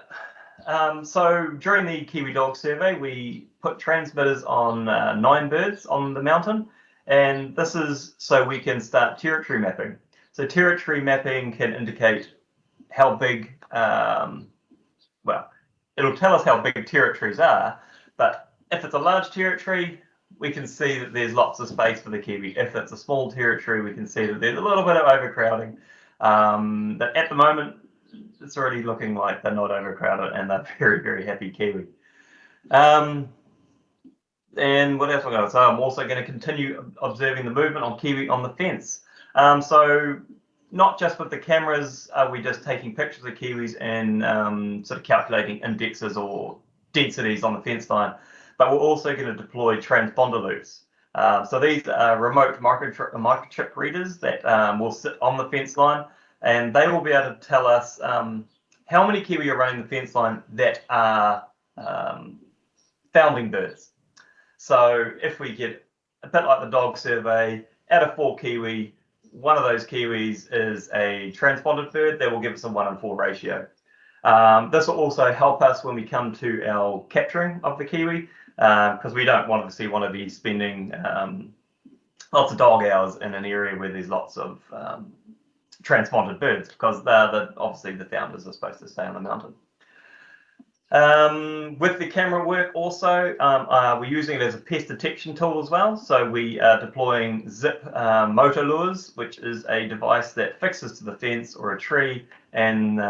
So during the Kiwi dog survey, we put transmitters on 9 birds on the mountain, and this is so we can start territory mapping. So territory mapping can indicate how big, well, it'll tell us how big territories are, but if it's a large territory, we can see that there's lots of space for the Kiwi. If it's a small territory, we can see that there's a little bit of overcrowding. But at the moment, it's already looking like they're not overcrowded, and they're very, very happy Kiwi. And what else am I going to say? I'm also going to continue observing the movement on Kiwi on the fence. So not just with the cameras are we just taking pictures of Kiwis and sort of calculating indexes or densities on the fence line, but we're also going to deploy transponder loops. So these are remote microchip readers that will sit on the fence line, and they will be able to tell us how many Kiwi are running the fence line that are founding birds. So if we get a bit like the dog survey, out of 4 Kiwi, one of those Kiwis is a transponded bird, that will give us a 1:4 ratio. This will also help us when we come to our capturing of the Kiwi, because we don't obviously want to be spending lots of dog hours in an area where there's lots of transponded birds, because obviously the founders are supposed to stay on the mountain. With the camera work also, we're using it as a pest detection tool as well. So we are deploying zip motor lures, which is a device that fixes to the fence or a tree and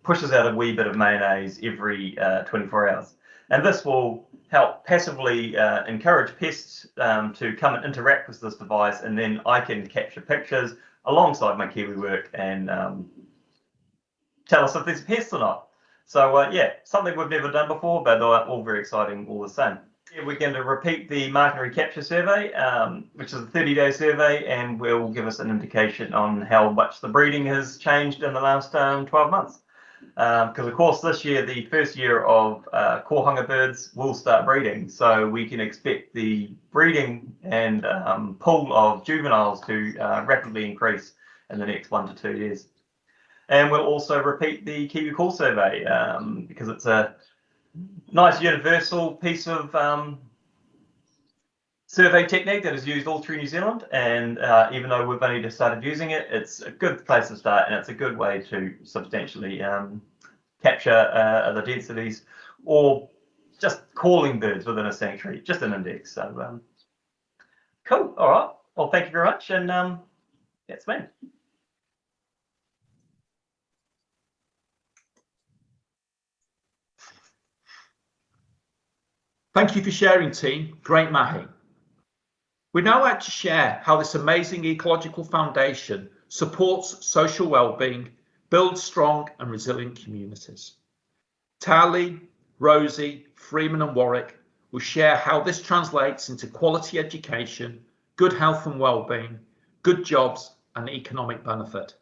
pushes out a wee bit of mayonnaise every 24 hours. And this will help passively encourage pests to come and interact with this device, and then I can capture pictures alongside my Kiwi work and tell us if there's pests or not. So yeah, something we've never done before, but all very exciting all the same. Yeah, we're going to repeat the mark and recapture survey, which is a 30-day survey, and will give us an indication on how much the breeding has changed in the last 12 months. Because of course this year, the first year of Kohanga birds will start breeding, so we can expect the breeding and pool of juveniles to rapidly increase in the next 1 to 2 years. And we'll also repeat the Kiwi call survey because it's a nice universal piece of survey technique that is used all through New Zealand, and even though we've only just started using it, it's a good place to start, and it's a good way to substantially capture the densities, or just calling birds within a sanctuary, just an index. So cool. All right. Well, thank you very much, and that's me. Thank you for sharing, team. Great mahi. We'd now like to share how this amazing ecological foundation supports social well-being, builds strong and resilient communities. Tali, Rosie, Freeman and Warwick will share how this translates into quality education, good health and well-being, good jobs and economic benefit.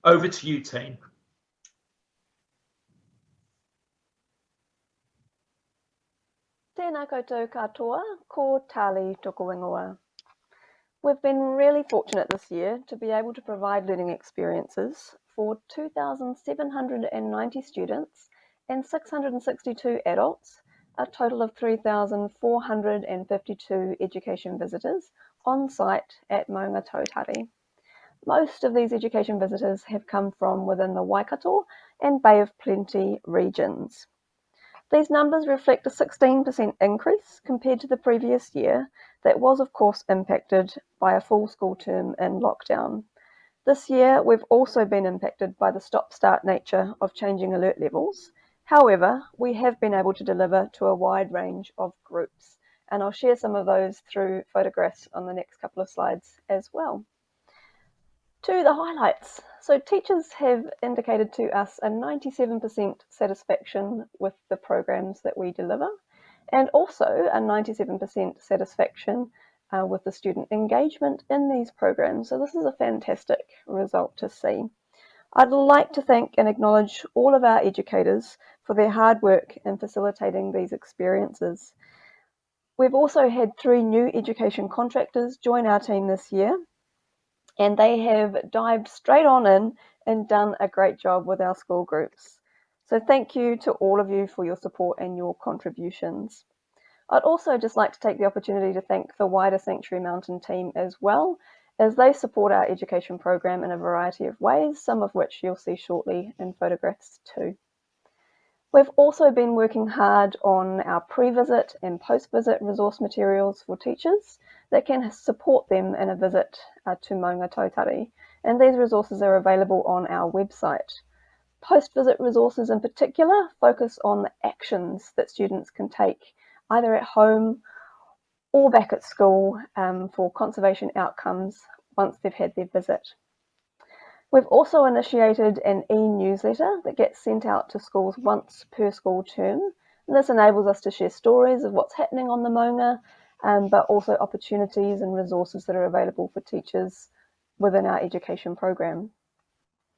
Over to you, team. Tēnā koutou katoa, ko Tali toko ingoa. We've been really fortunate this year to be able to provide learning experiences for 2,790 students and 662 adults, a total of 3,452 education visitors on site at Maungatautari. Most of these education visitors have come from within the Waikato and Bay of Plenty regions. These numbers reflect a 16% increase compared to the previous year that was of course impacted by a full school term in lockdown. This year we've also been impacted by the stop-start nature of changing alert levels. However, we have been able to deliver to a wide range of groups, and I'll share some of those through photographs on the next couple of slides as well. To the highlights. So teachers have indicated to us a 97% satisfaction with the programs that we deliver, and also a 97% satisfaction with the student engagement in these programs. So this is a fantastic result to see. I'd like to thank and acknowledge all of our educators for their hard work in facilitating these experiences. We've also had 3 new education contractors join our team this year, and they have dived straight on in and done a great job with our school groups. So thank you to all of you for your support and your contributions. I'd also just like to take the opportunity to thank the wider Sanctuary Mountain team as well, as they support our education program in a variety of ways, some of which you'll see shortly in photographs too. We've also been working hard on our pre-visit and post-visit resource materials for teachers that can support them in a visit to Maungatautari, and these resources are available on our website. Post-visit resources in particular focus on the actions that students can take either at home or back at school for conservation outcomes once they've had their visit. We've also initiated an e-newsletter that gets sent out to schools once per school term. And this enables us to share stories of what's happening on the Maunga, but also opportunities and resources that are available for teachers within our education program.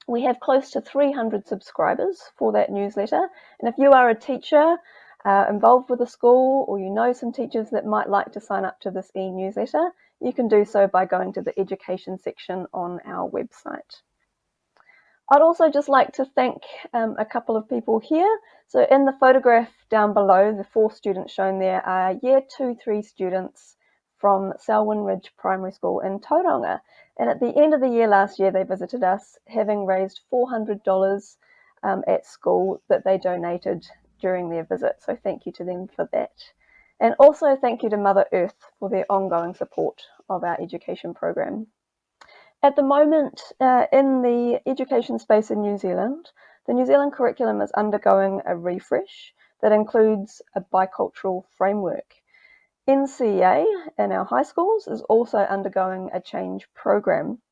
We have close to 300 subscribers for that newsletter. And if you are a teacher involved with a school, or you know some teachers that might like to sign up to this e-newsletter, you can do so by going to the education section on our website. I'd also just like to thank a couple of people here. So in the photograph down below, the 4 students shown there are Year 2-3 students from Selwyn Ridge Primary School in Tauranga. And at the end of the year last year, they visited us, having raised $400 at school that they donated during their visit. So thank you to them for that. And also thank you to Mother Earth for their ongoing support of our education program. At the moment, in the education space in New Zealand, the New Zealand curriculum is undergoing a refresh that includes a bicultural framework. NCEA in our high schools is also undergoing a change program.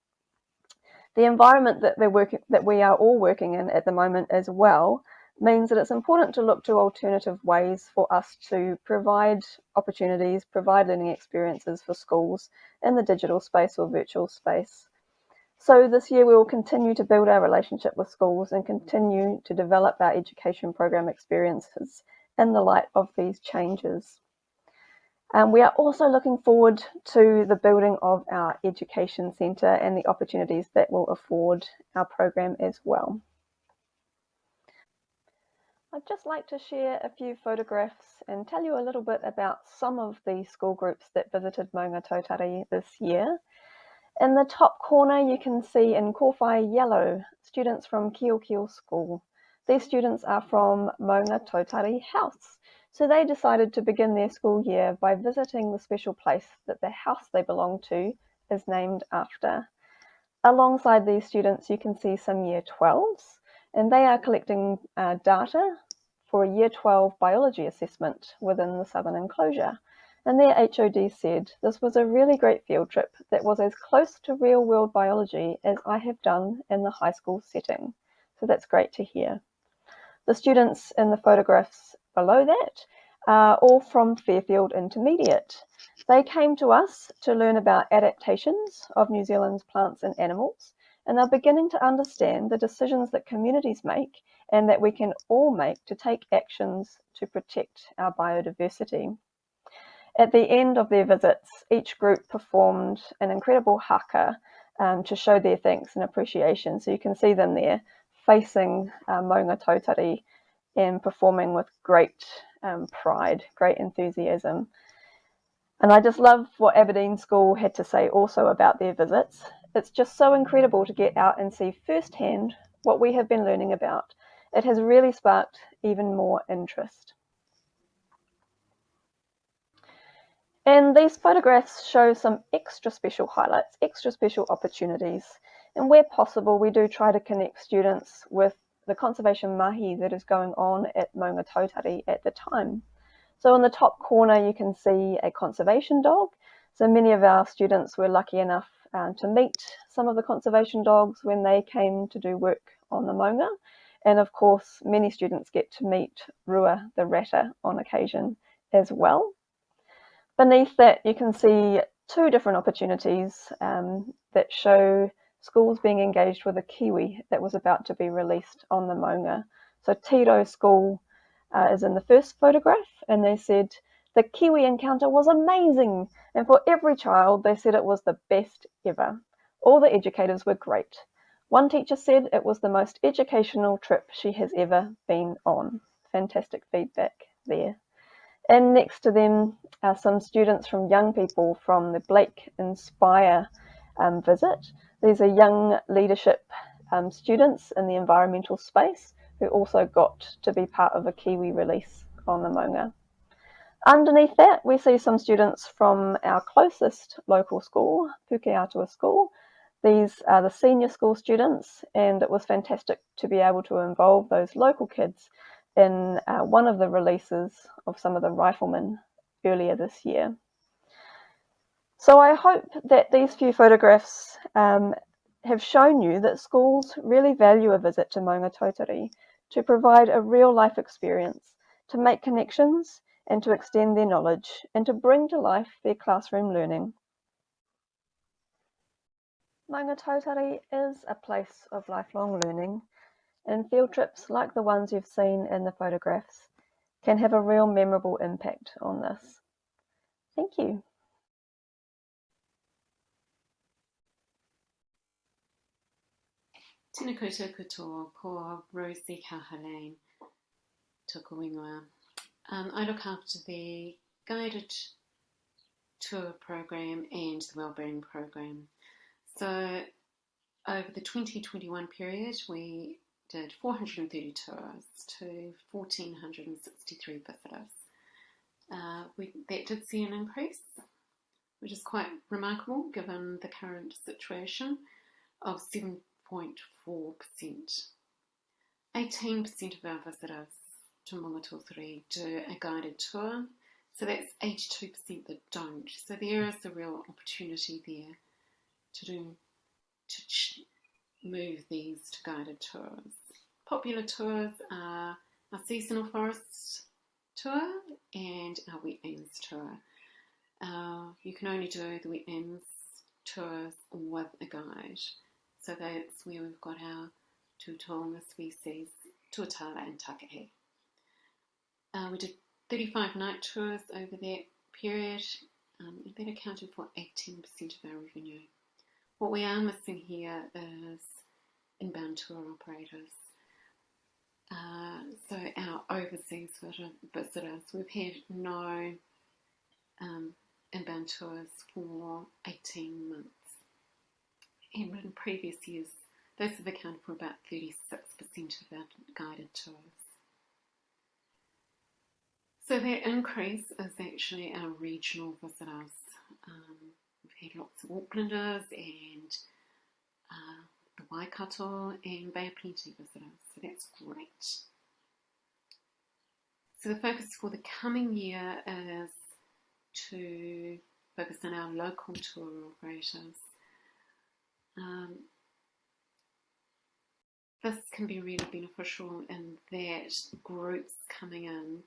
The environment that we are all working in at the moment as well means that it's important to look to alternative ways for us to provide opportunities, provide learning experiences for schools in the digital space or virtual space. So this year we will continue to build our relationship with schools and continue to develop our education program experiences in the light of these changes. We are also looking forward to the building of our education centre and the opportunities that will afford our program as well. I I'd just like to share a few photographs and tell you a little bit about some of the school groups that visited Maungatautari this year. In the top corner, you can see in Kōwhai yellow, students from Kiokio School. These students are from Maungatautari House. So they decided to begin their school year by visiting the special place that the house they belong to is named after. Alongside these students, you can see some Year 12s, and they are collecting data for a Year 12 biology assessment within the Southern Enclosure. And their HOD said, "This was a really great field trip that was as close to real-world biology as I have done in the high school setting." So that's great to hear. The students in the photographs below that are all from Fairfield Intermediate. They came to us to learn about adaptations of New Zealand's plants and animals, and they're beginning to understand the decisions that communities make and that we can all make to take actions to protect our biodiversity. At the end of their visits, each group performed an incredible haka to show their thanks and appreciation. So you can see them there facing Maungatautari and performing with great pride, great enthusiasm. And I just love what Aberdeen School had to say also about their visits. It's just so incredible to get out and see firsthand what we have been learning about. It has really sparked even more interest. And these photographs show some extra special highlights, extra special opportunities. And where possible, we do try to connect students with the conservation mahi that is going on at Maungatautari at the time. So in the top corner, you can see a conservation dog. So many of our students were lucky enough to meet some of the conservation dogs when they came to do work on the Maunga. And of course, many students get to meet Rua the ratter on occasion as well. Beneath that, you can see two different opportunities that show schools being engaged with a kiwi that was about to be released on the Maunga. So Tiro School is in the first photograph, and they said, "The kiwi encounter was amazing." And for every child, they said it was the best ever. All the educators were great. One teacher said it was the most educational trip she has ever been on. Fantastic feedback there. And next to them are some students from young people from the Blake Inspire visit. These are young leadership students in the environmental space who also got to be part of a kiwi release on the Maunga. Underneath that, we see some students from our closest local school, Pukeatua School. These are the senior school students, and it was fantastic to be able to involve those local kids in one of the releases of some of the riflemen earlier this year. So I hope that these few photographs have shown you that schools really value a visit to Maungatautari to provide a real life experience, to make connections and to extend their knowledge and to bring to life their classroom learning. Maungatautari is a place of lifelong learning, and field trips like the ones you've seen in the photographs can have a real memorable impact on this. Thank you. Tēnā koutou katoa, ko Rosie Kahalane, tōku ingoa. I look after the guided tour program and the wellbeing program. So over the 2021 period, we did 430 tours to 1,463 visitors. That did see an increase, which is quite remarkable given the current situation, of 7.4%. 18% of our visitors to Maungatautari do a guided tour, so that's 82% that don't. So there is a real opportunity there to move these to guided tours. Popular tours are our seasonal forest tour and our wetlands tour. You can only do the wetlands tours with a guide. So that's where we've got our two taonga species, Tuatara and Takahe. We did 35 night tours over that period, and that accounted for 18% of our revenue. What we are missing here is inbound tour operators. So our these visitors. We've had no inbound tours for 18 months. And in previous years, those have accounted for about 36% of our guided tours. So that increase is actually our regional visitors. We've had lots of Aucklanders and the Waikato and Bay of Plenty visitors, so that's great. So the focus for the coming year is to focus on our local tour operators. This can be really beneficial in that groups coming in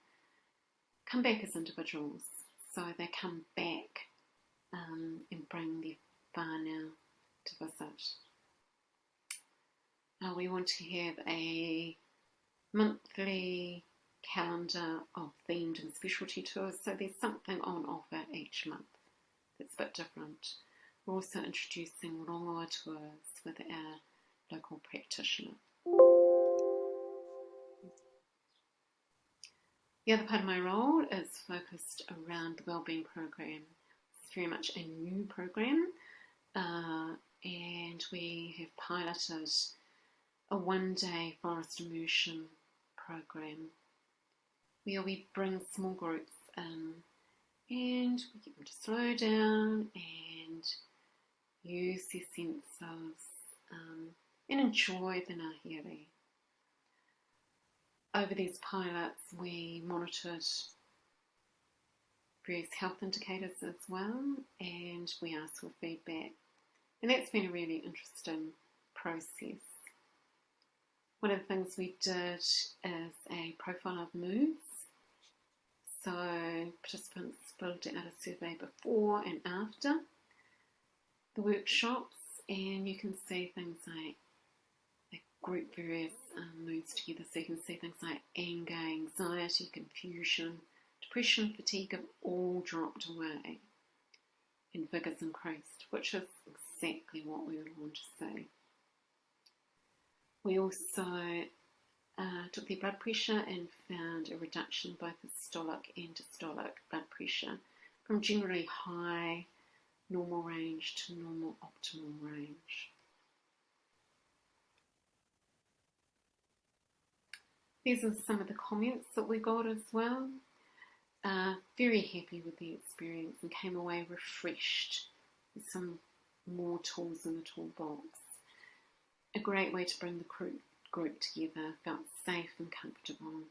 come back as individuals, so they come back and bring their whānau to visit. We want to have a monthly calendar of themed and specialty tours, so there's something on offer each month that's a bit different. We're also introducing rongoa tours with our local practitioner. The other part of my role is focused around the Wellbeing Program. It's very much a new program, and we have piloted a one-day forest immersion program where we bring small groups in and we get them to slow down and use their senses and enjoy the ngahere. Over these pilots, we monitored various health indicators as well, and we asked for feedback. And that's been a really interesting process. One of the things we did is a profile of moods. So participants filled out a survey before and after the workshops, and you can see things like they group various moods together, so you can see things like anger, anxiety, confusion, depression, fatigue have all dropped away and vigour's increased, which is exactly what we would want to see. We also took their blood pressure and found a reduction in both systolic and diastolic blood pressure from generally high normal range to normal optimal range. These are some of the comments that we got as well. Very happy with the experience and came away refreshed with some more tools in the toolbox. A great way to bring the group together, felt safe and comfortable.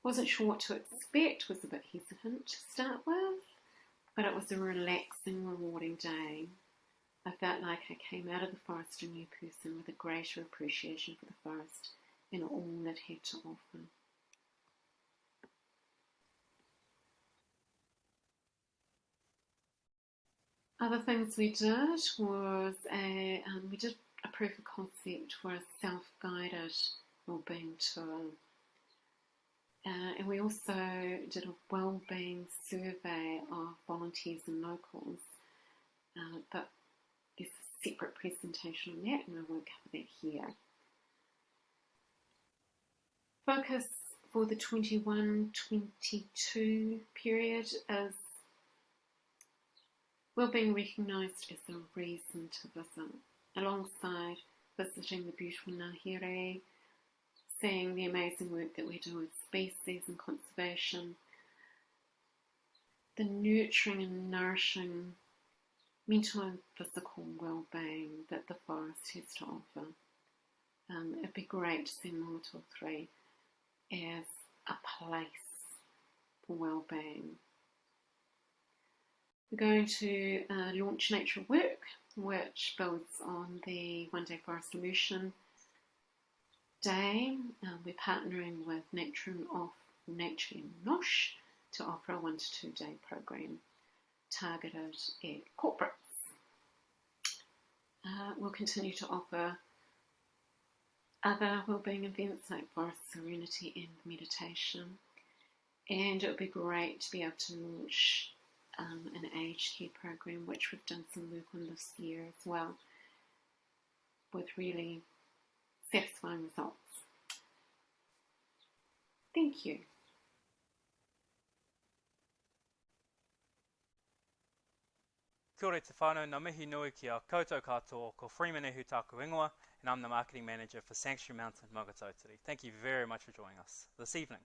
Wasn't sure what to expect, was a bit hesitant to start with, but it was a relaxing, rewarding day. I felt like I came out of the forest a new person with a greater appreciation for the forest and all it had to offer. Other things we did was we did a proof of concept for a self-guided wellbeing tour. And we also did a wellbeing survey of volunteers and locals. But there's a separate presentation on that, and I won't cover that here. Focus for the 21-22 period is wellbeing recognised as a reason to visit, alongside visiting the beautiful ngahere, seeing the amazing work that we do with species and conservation, the nurturing and nourishing mental and physical well-being that the forest has to offer. It'd be great to see Maungatautari as a place for well-being. We're going to launch Nature at Work, which builds on the one-day forest immersion day. We're partnering with Nature and Nosh to offer a 1 to 2 day program targeted at corporates. We'll continue to offer other wellbeing events like forest serenity and meditation, and it would be great to be able to launch an aged care program, which we've done some work on this year as well, with really satisfying results. Thank you. Kia ora te whānau, ngā mihi nui ki a koutou katoa, ko Freeman Taku Ingoa, and I'm the Marketing Manager for Sanctuary Mountain Maungatautari. Thank you very much for joining us this evening.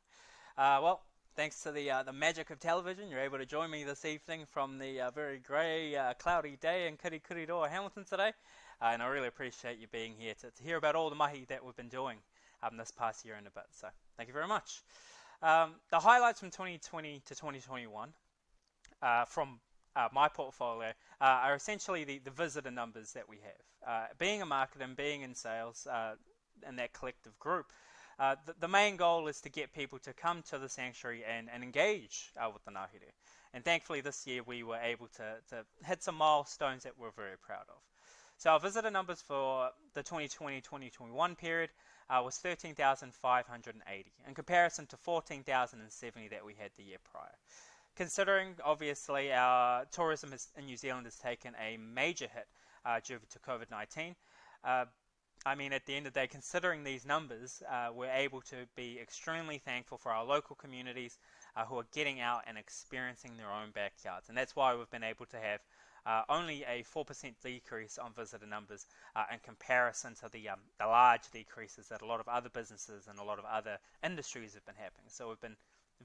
Well, thanks to the magic of television, you're able to join me this evening from the very grey, cloudy day in Kirikiriroa, Hamilton today. And I really appreciate you being here to hear about all the mahi that we've been doing this past year and a bit. So thank you very much. The highlights from 2020 to 2021 from my portfolio are essentially the visitor numbers that we have. Being a marketer and being in sales in that collective group, the main goal is to get people to come to the sanctuary and engage with the ngāhere. And thankfully this year we were able to hit some milestones that we're very proud of. So our visitor numbers for the 2020-2021 period was 13,580 in comparison to 14,070 that we had the year prior. Considering, obviously, our tourism in New Zealand has taken a major hit due to COVID-19, I mean, at the end of the day, considering these numbers, we're able to be extremely thankful for our local communities who are getting out and experiencing their own backyards. And that's why we've been able to have only a 4% decrease on visitor numbers in comparison to the large decreases that a lot of other businesses and a lot of other industries have been having. So we've been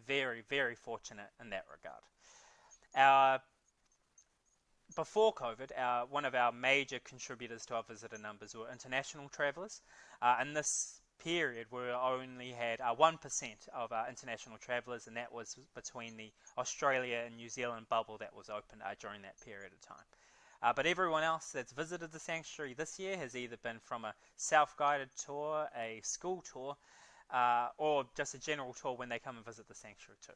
very, very fortunate in that regard. Before COVID, one of our major contributors to our visitor numbers were international travellers. In this period, we only had 1% of our international travellers, and that was between the Australia and New Zealand bubble that was open during that period of time. But everyone else that's visited the sanctuary this year has either been from a self-guided tour, a school tour, or just a general tour when they come and visit the sanctuary too.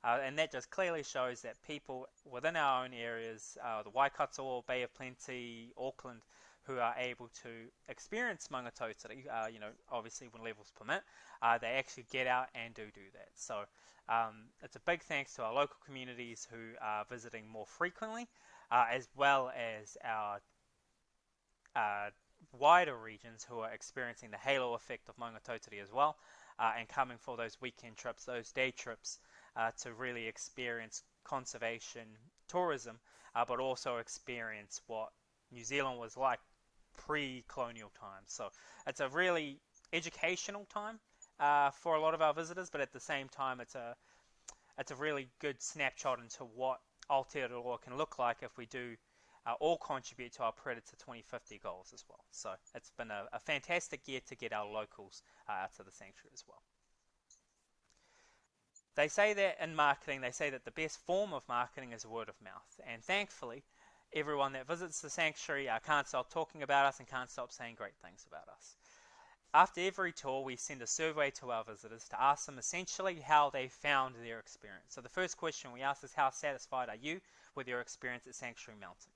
And that just clearly shows that people within our own areas, the Waikato, Bay of Plenty, Auckland, who are able to experience maungatautari, obviously when levels permit, they actually get out and do that. So it's a big thanks to our local communities who are visiting more frequently, as well as our wider regions who are experiencing the halo effect of maungatautari as well, and coming for those weekend trips, those day trips, to really experience conservation tourism, but also experience what New Zealand was like pre-colonial times. So it's a really educational time for a lot of our visitors, but at the same time it's a really good snapshot into what Aotearoa can look like if we do all contribute to our Predator 2050 goals as well. So it's been a fantastic year to get our locals out to the sanctuary as well. They say that in marketing, they say that the best form of marketing is word of mouth. And thankfully, everyone that visits the sanctuary can't stop talking about us and can't stop saying great things about us. After every tour, we send a survey to our visitors to ask them essentially how they found their experience. So the first question we ask is, how satisfied are you with your experience at Sanctuary Mountain?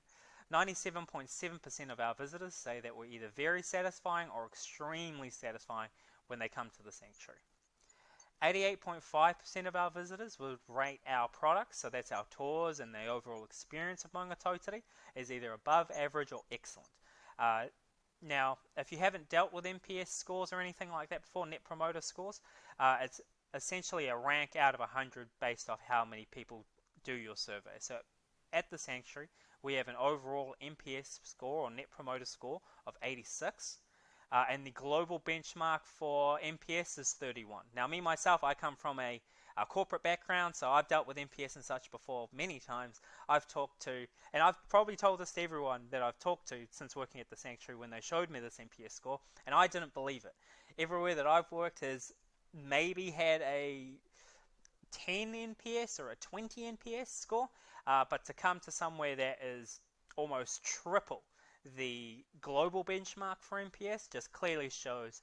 97.7% of our visitors say that we're either very satisfying or extremely satisfying when they come to the sanctuary. 88.5% of our visitors would rate our products, so that's our tours and the overall experience of maungatautari, as either above average or excellent. Now, if you haven't dealt with NPS scores or anything like that before, Net Promoter Scores, it's essentially a rank out of 100 based off how many people do your survey. So at the sanctuary, we have an overall NPS score or Net Promoter Score of 86. And the global benchmark for NPS is 31. Now, me, myself, I come from a corporate background, so I've dealt with NPS and such before many times. I've talked to, and I've probably told this to everyone that I've talked to since working at the sanctuary when they showed me this NPS score, and I didn't believe it. Everywhere that I've worked has maybe had a 10 NPS or a 20 NPS score, but to come to somewhere that is almost triple the global benchmark for NPS just clearly shows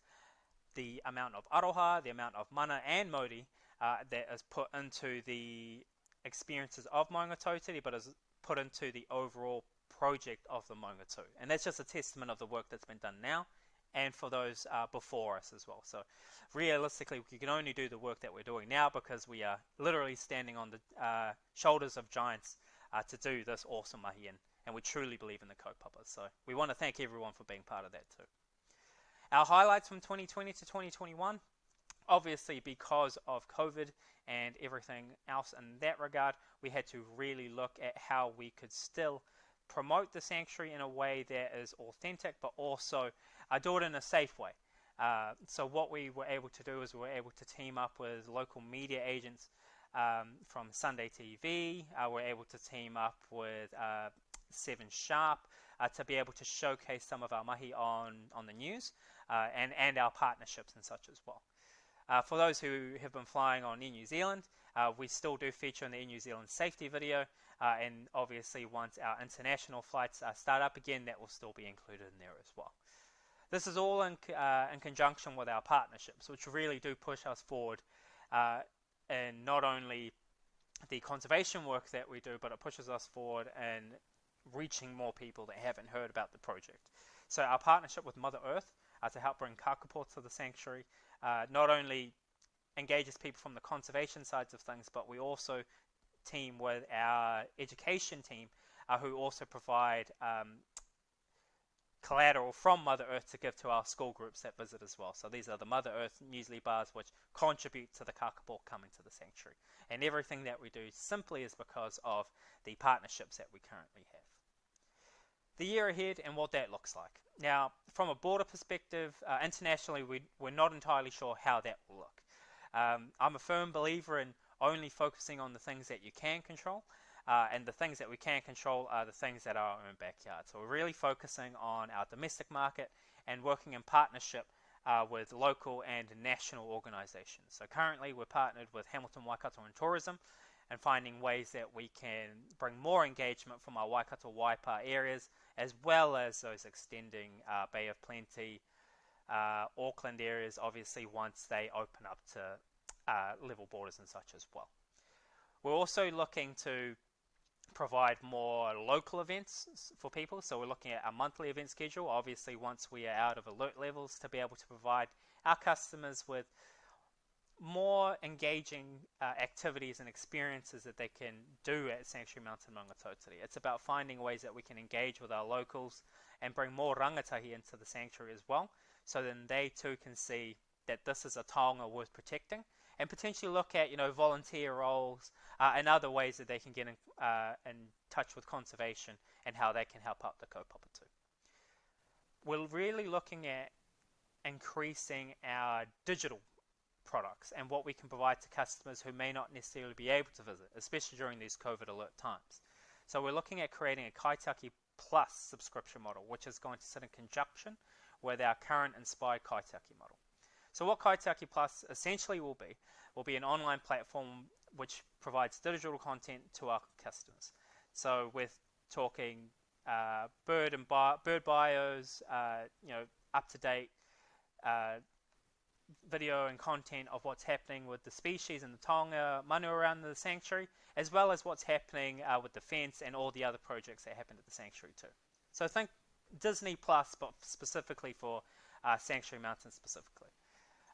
the amount of aroha, the amount of mana and mauri that is put into the experiences of maungatautari, but is put into the overall project of the maungatu. And that's just a testament of the work that's been done now and for those before us as well. So realistically, we can only do the work that we're doing now because we are literally standing on the shoulders of giants to do this awesome mahi, and we truly believe in the kaupapa. So we want to thank everyone for being part of that too. Our highlights from 2020 to 2021, Obviously, because of COVID and everything else in that regard, we had to really look at how we could still promote the sanctuary in a way that is authentic, but also do it in a safe way. So what we were able to do is we were able to team up with local media agents from Sunday TV. We're able to team up with 7 Sharp to be able to showcase some of our mahi on the news and our partnerships and such as well. For those who have been flying on Air New Zealand, we still do feature in the Air New Zealand safety video, and obviously once our international flights start up again, that will still be included in there as well. This is all in conjunction with our partnerships, which really do push us forward in not only the conservation work that we do, but it pushes us forward in reaching more people that haven't heard about the project. So our partnership with Mother Earth to help bring kakapo to the sanctuary not only engages people from the conservation sides of things, but we also team with our education team who also provide collateral from Mother Earth to give to our school groups that visit as well. So these are the Mother Earth muesli bars which contribute to the kakapo coming to the sanctuary. And everything that we do simply is because of the partnerships that we currently have. The year ahead and what that looks like. Now, from a border perspective, internationally, we're not entirely sure how that will look. I'm a firm believer in only focusing on the things that you can control, and the things that we can control are the things that are our own backyard. So we're really focusing on our domestic market and working in partnership with local and national organisations. So currently we're partnered with Hamilton Waikato and Tourism and finding ways that we can bring more engagement from our Waikato Waipa areas, as well as those extending Bay of Plenty, Auckland areas, obviously once they open up to level borders and such as well. We're also looking to provide more local events for people, so we're looking at a monthly event schedule, obviously once we are out of alert levels, to be able to provide our customers with more engaging activities and experiences that they can do at Sanctuary Mountain Maungatautari. It's about finding ways that we can engage with our locals and bring more rangatahi into the sanctuary as well, so then they too can see that this is a taonga worth protecting, and potentially look at volunteer roles and other ways that they can get in touch with conservation and how they can help out the kaupapa too. We're really looking at increasing our digital products and what we can provide to customers who may not necessarily be able to visit, especially during these COVID alert times. So we're looking at creating a Kaitaki Plus subscription model, which is going to sit in conjunction with our current Inspired Kaitaki model. So what Kaitaki Plus essentially will be an online platform which provides digital content to our customers. So we're talking bird bios, up-to-date video and content of what's happening with the species and the taonga manu around the sanctuary, as well as what's happening with the fence and all the other projects that happen at the sanctuary too. So think Disney Plus, but specifically for Sanctuary Mountain specifically.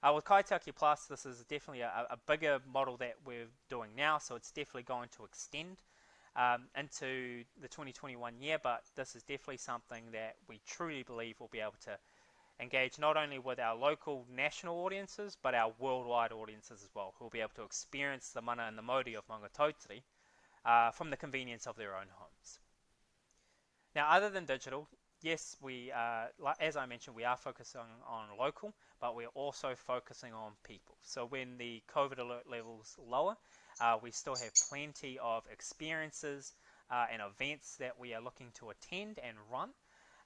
With Kaitaki Plus, this is definitely a bigger model that we're doing now, so it's definitely going to extend into the 2021 year, but this is definitely something that we truly believe will be able to engage not only with our local national audiences, but our worldwide audiences as well, who will be able to experience the mana and the mauri of Maungatautari from the convenience of their own homes. Now, other than digital, yes, we as I mentioned, we are focusing on local, but we're also focusing on people. So when the COVID alert levels lower, we still have plenty of experiences and events that we are looking to attend and run.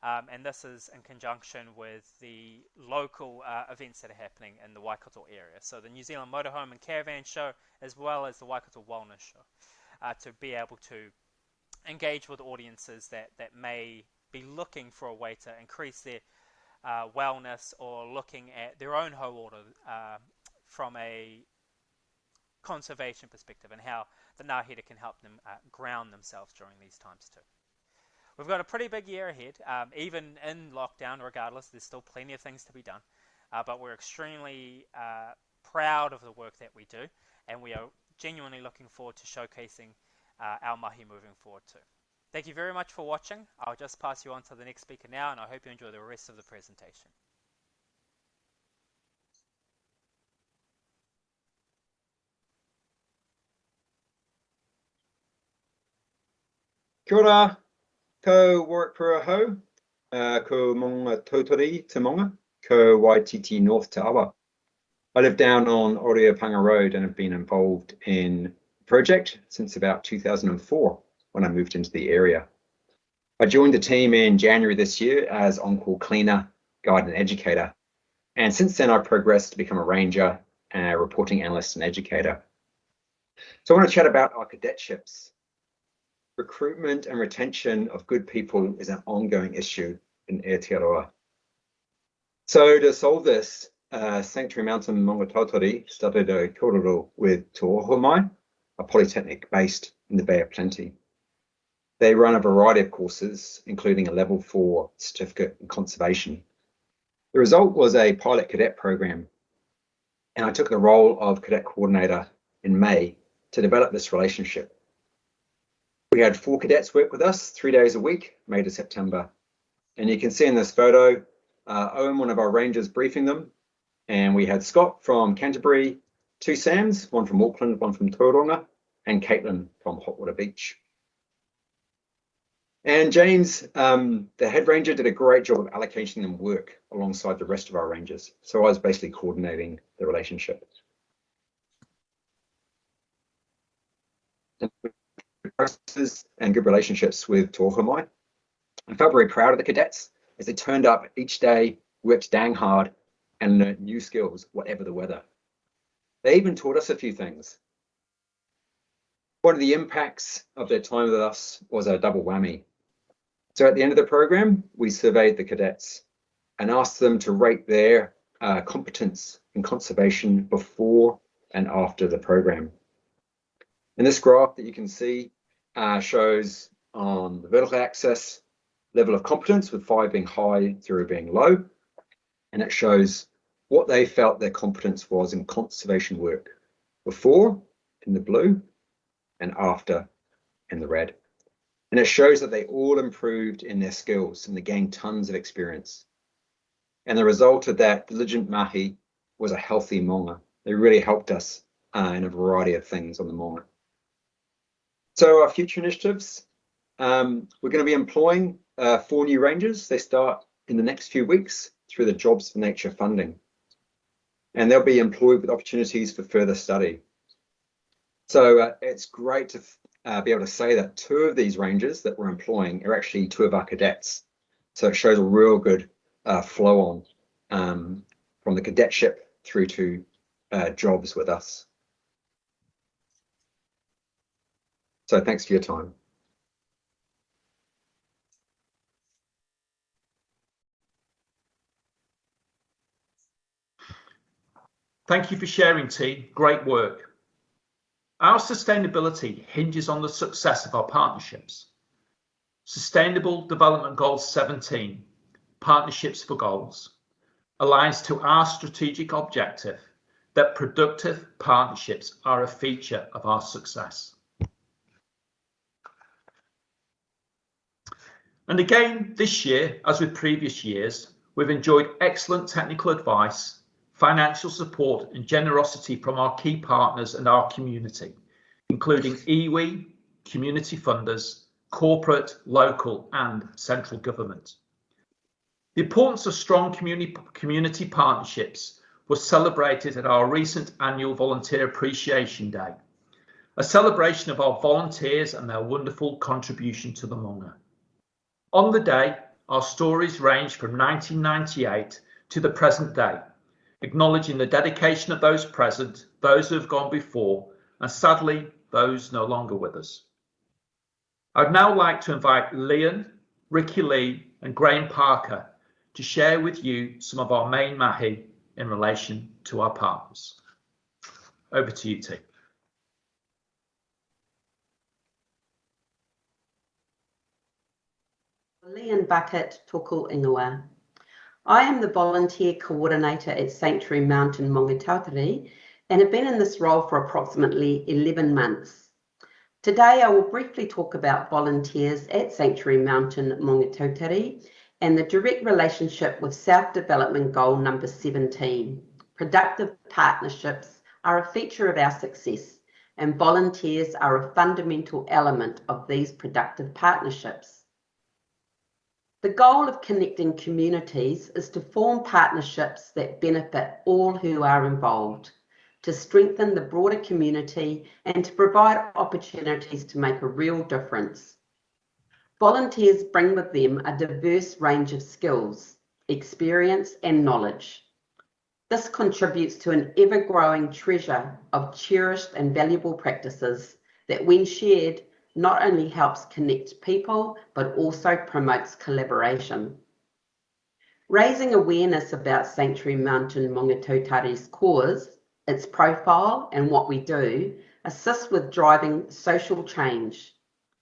And this is in conjunction with the local events that are happening in the Waikato area. So the New Zealand Motorhome and Caravan Show, as well as the Waikato Wellness Show, to be able to engage with audiences that may be looking for a way to increase their wellness, or looking at their own hauora from a conservation perspective, and how the ngāhere can help them ground themselves during these times too. We've got a pretty big year ahead. Even in lockdown, regardless, there's still plenty of things to be done. But we're extremely proud of the work that we do, and we are genuinely looking forward to showcasing our mahi moving forward too. Thank you very much for watching. I'll just pass you on to the next speaker now, and I hope you enjoy the rest of the presentation. Kia ora, ko Warwick Puraho, ko Maungatautari te Maunga, ko Waititi North te Awa. I live down on Oreopanga Road and have been involved in the project since about 2004 when I moved into the area. I joined the team in January this year as on-call cleaner, guide and educator. And since then I've progressed to become a ranger, reporting analyst and educator. So I want to chat about our cadetships. Recruitment and retention of good people is an ongoing issue in Aotearoa. So to solve this, Sanctuary Mountain Maungatautari started a korero with Tuatara, a polytechnic based in the Bay of Plenty. They run a variety of courses, including a level 4 certificate in conservation. The result was a pilot cadet program, and I took the role of cadet coordinator in May to develop this relationship. We had 4 cadets work with us 3 days a week, May to September. And you can see in this photo, Owen, one of our rangers, briefing them. And we had Scott from Canterbury, 2 Sams, one from Auckland, one from Tauranga, and Caitlin from Hotwater Beach. And James, the head ranger, did a great job of allocating them work alongside the rest of our rangers. So I was basically coordinating the relationship. And good relationships with Tohomai. I felt very proud of the cadets as they turned up each day, worked dang hard, and learned new skills, whatever the weather. They even taught us a few things. One of the impacts of their time with us was a double whammy. So at the end of the program, we surveyed the cadets and asked them to rate their competence in conservation before and after the program. And this graph that you can see shows on the vertical axis level of competence, with 5 being high, 0 being low. And it shows what they felt their competence was in conservation work before in the blue and after in the red. And it shows that they all improved in their skills and they gained tons of experience. And the result of that diligent mahi was a healthy maunga. They really helped us in a variety of things on the maunga. So our future initiatives, we're going to be employing 4 new rangers. They start in the next few weeks through the Jobs for Nature funding. And they'll be employed with opportunities for further study. So it's great to be able to say that 2 of these rangers that we're employing are actually 2 of our cadets. So it shows a real good flow on from the cadetship through to jobs with us. So thanks for your time. Thank you for sharing, T. Great work. Our sustainability hinges on the success of our partnerships. Sustainable Development Goal 17, Partnerships for Goals, aligns to our strategic objective that productive partnerships are a feature of our success. And again, this year, as with previous years, we've enjoyed excellent technical advice, financial support and generosity from our key partners and our community, including iwi, community funders, corporate, local and central government. The importance of strong community partnerships was celebrated at our recent annual Volunteer Appreciation Day, a celebration of our volunteers and their wonderful contribution to the maunga. On the day, our stories range from 1998 to the present day, acknowledging the dedication of those present, those who have gone before, and sadly, those no longer with us. I'd now like to invite Leon, Ricky Lee, and Graham Parker to share with you some of our main mahi in relation to our partners. Over to you, T. Leon Bucket, Toko Ingoa. I am the volunteer coordinator at Sanctuary Mountain Maungatautari and have been in this role for approximately 11 months. Today I will briefly talk about volunteers at Sanctuary Mountain Maungatautari and the direct relationship with South Development Goal number 17. Productive partnerships are a feature of our success, and volunteers are a fundamental element of these productive partnerships. The goal of connecting communities is to form partnerships that benefit all who are involved, to strengthen the broader community and to provide opportunities to make a real difference. Volunteers bring with them a diverse range of skills, experience and knowledge. This contributes to an ever-growing treasure of cherished and valuable practices that, when shared, not only helps connect people, but also promotes collaboration. Raising awareness about Sanctuary Mountain Maungatautari's cause, its profile and what we do, assists with driving social change.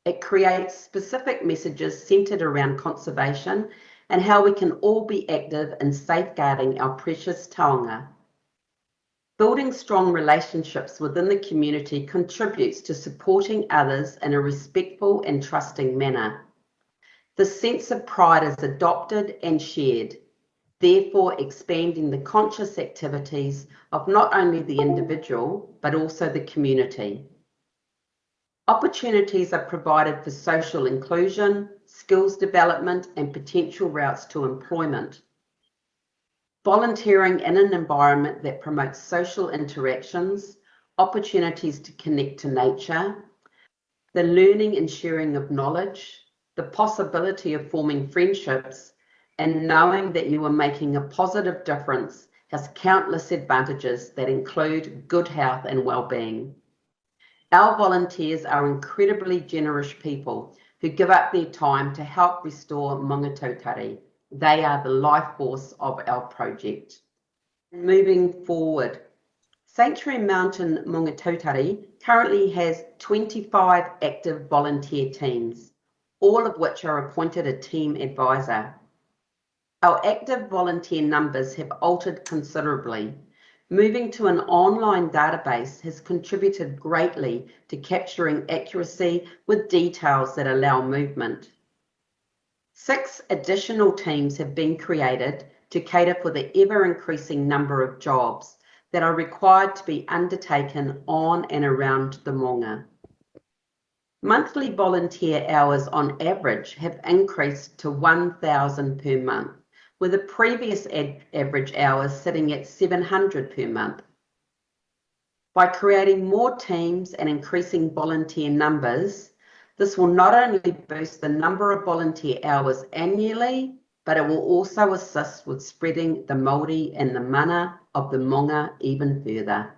It creates specific messages centred around conservation and how we can all be active in safeguarding our precious taonga. Building strong relationships within the community contributes to supporting others in a respectful and trusting manner. The sense of pride is adopted and shared, therefore expanding the conscious activities of not only the individual, but also the community. Opportunities are provided for social inclusion, skills development, and potential routes to employment. Volunteering in an environment that promotes social interactions, opportunities to connect to nature, the learning and sharing of knowledge, the possibility of forming friendships, and knowing that you are making a positive difference has countless advantages that include good health and well-being. Our volunteers are incredibly generous people who give up their time to help restore Maungatautari. They are the life force of our project. Moving forward, Sanctuary Mountain Maungatautari currently has 25 active volunteer teams, all of which are appointed a team advisor. Our active volunteer numbers have altered considerably. Moving to an online database has contributed greatly to capturing accuracy with details that allow movement. 6 additional teams have been created to cater for the ever-increasing number of jobs that are required to be undertaken on and around the Maunga. Monthly volunteer hours on average have increased to 1,000 per month, with the previous average hours sitting at 700 per month. By creating more teams and increasing volunteer numbers, this will not only boost the number of volunteer hours annually, but it will also assist with spreading the Māori and the mana of the Maunga even further.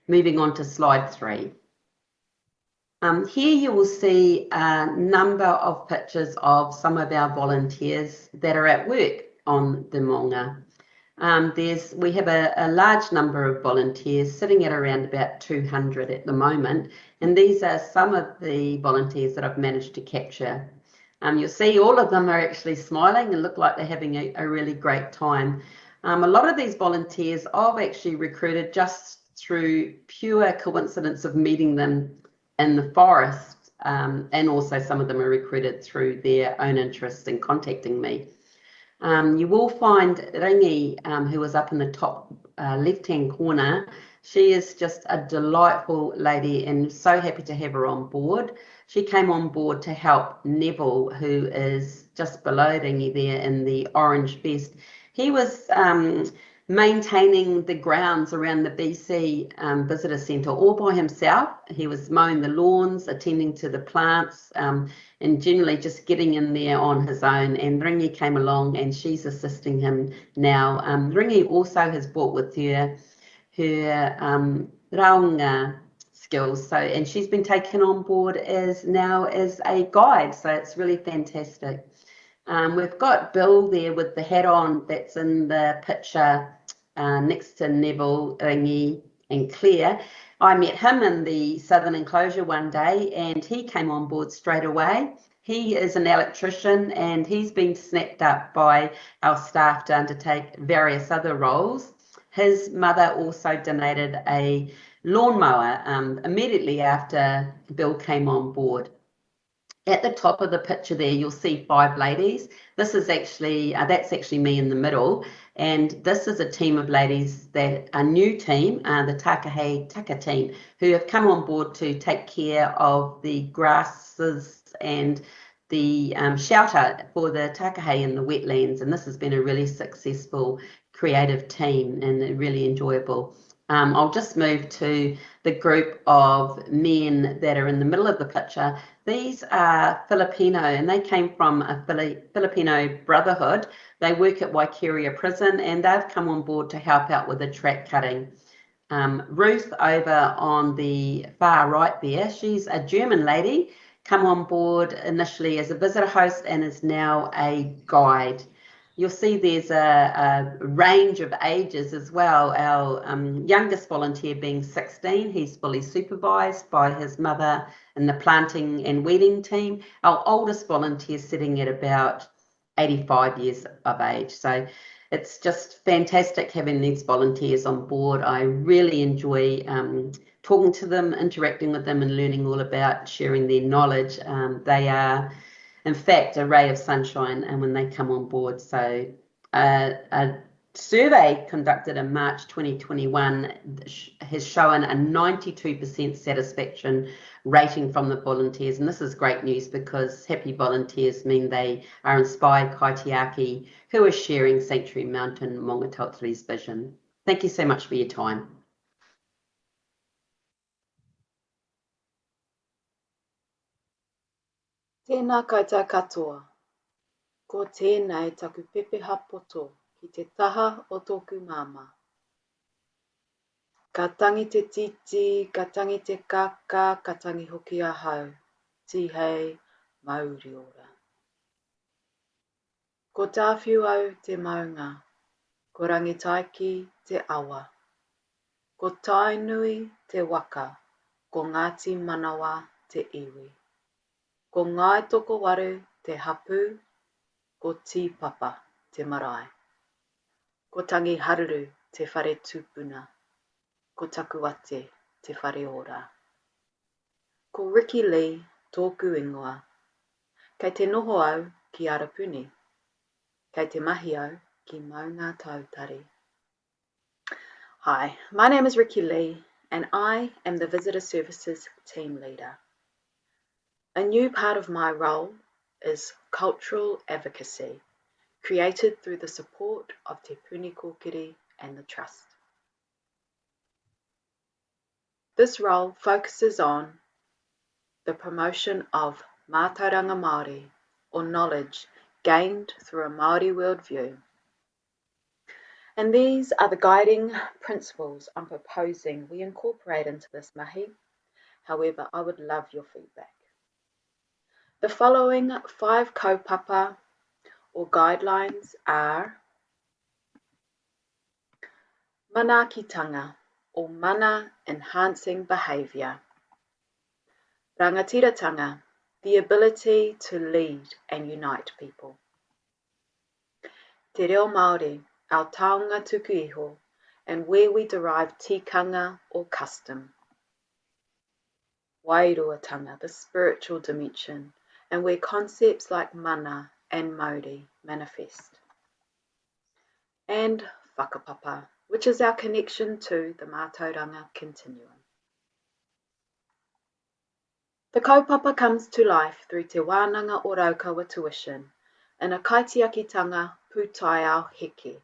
Moving on to slide 3. Here you will see a number of pictures of some of our volunteers that are at work on the Maunga. We have a large number of volunteers sitting at around about 200 at the moment, and these are some of the volunteers that I've managed to capture. You'll see all of them are actually smiling and look like they're having a really great time. A lot of these volunteers I've actually recruited just through pure coincidence of meeting them in the forest, and also some of them are recruited through their own interest in contacting me. You will find Ringi, who was up in the top left-hand corner. She is just a delightful lady and so happy to have her on board. She came on board to help Neville, who is just below Ringi there in the orange vest. He was maintaining the grounds around the BC Visitor Centre all by himself. He was mowing the lawns, attending to the plants, and generally just getting in there on his own. And Ringi came along and she's assisting him now. Ringi also has brought with her raunga skills, and she's been taken on board as a guide, so it's really fantastic. We've got Bill there with the hat on that's in the picture next to Neville, Ringi and Claire. I met him in the Southern Enclosure one day and he came on board straight away. He is an electrician and he's been snapped up by our staff to undertake various other roles. His mother also donated a lawnmower immediately after Bill came on board. At the top of the picture there, you'll see 5 ladies. This is actually, that's actually me in the middle. And this is a team of ladies, that a new team, the Takahe Taka team, who have come on board to take care of the grasses and the shelter for the takahe in the wetlands. And this has been a really successful, creative team and really enjoyable. I'll just move to the group of men that are in the middle of the picture. These are Filipino, and they came from a Filipino brotherhood. They work at Waikeria Prison, and they've come on board to help out with the track cutting. Ruth over on the far right there, she's a German lady, come on board initially as a visitor host and is now a guide. You'll see there's a range of ages as well. Our youngest volunteer being 16, he's fully supervised by his mother in the planting and weeding team. Our oldest volunteer sitting at about 85 years of age. So it's just fantastic having these volunteers on board. I really enjoy talking to them, interacting with them and learning all about sharing their knowledge. They are, in fact, a ray of sunshine and when they come on board. So a survey conducted in March 2021 has shown a 92% satisfaction rating from the volunteers. And this is great news because happy volunteers mean they are inspired kaitiaki who are sharing Sanctuary Mountain Maungatautari's vision. Thank you so much for your time. Tēnā koutou katoa. Ko tēnei taku pepeha poto ki te taha o tōku māma. Ka tangi te titi, ka tangi te kaka, ka tangi hoki ahau, tihei mauri ora. Ko tāwhiu au te maunga, ko rangatahi te awa. Ko tainui te waka, ko Ngāti Manawa te iwi. Ko ngai toko waru te hapu, ko tīpapa te marae. Ko tangi haruru te whare tūpuna. Ko takuate te whare ora. Ko Ricky Lee tōku ingoa. Kei te noho au ki Arapuni. Kei te mahi au ki Maungatautari. Hi, my name is Ricky Lee and I am the Visitor Services Team Leader. A new part of my role is cultural advocacy, created through the support of Te Puni Kōkiri and the Trust. This role focuses on the promotion of mātauranga Māori, or knowledge gained through a Māori worldview. And these are the guiding principles I'm proposing we incorporate into this mahi. However, I would love your feedback. The following 5 kaupapa or guidelines are manakitanga, or mana enhancing behaviour. Rangatiratanga, the ability to lead and unite people. Te reo Māori, our taonga tuku iho, and where we derive tikanga or custom. Wairuatanga, the spiritual dimension, and where concepts like mana and mauri manifest. And whakapapa, which is our connection to the mātauranga continuum. The kaupapa comes to life through te wānanga o Raukawa tuition in a kaitiakitanga pūtai ao heke,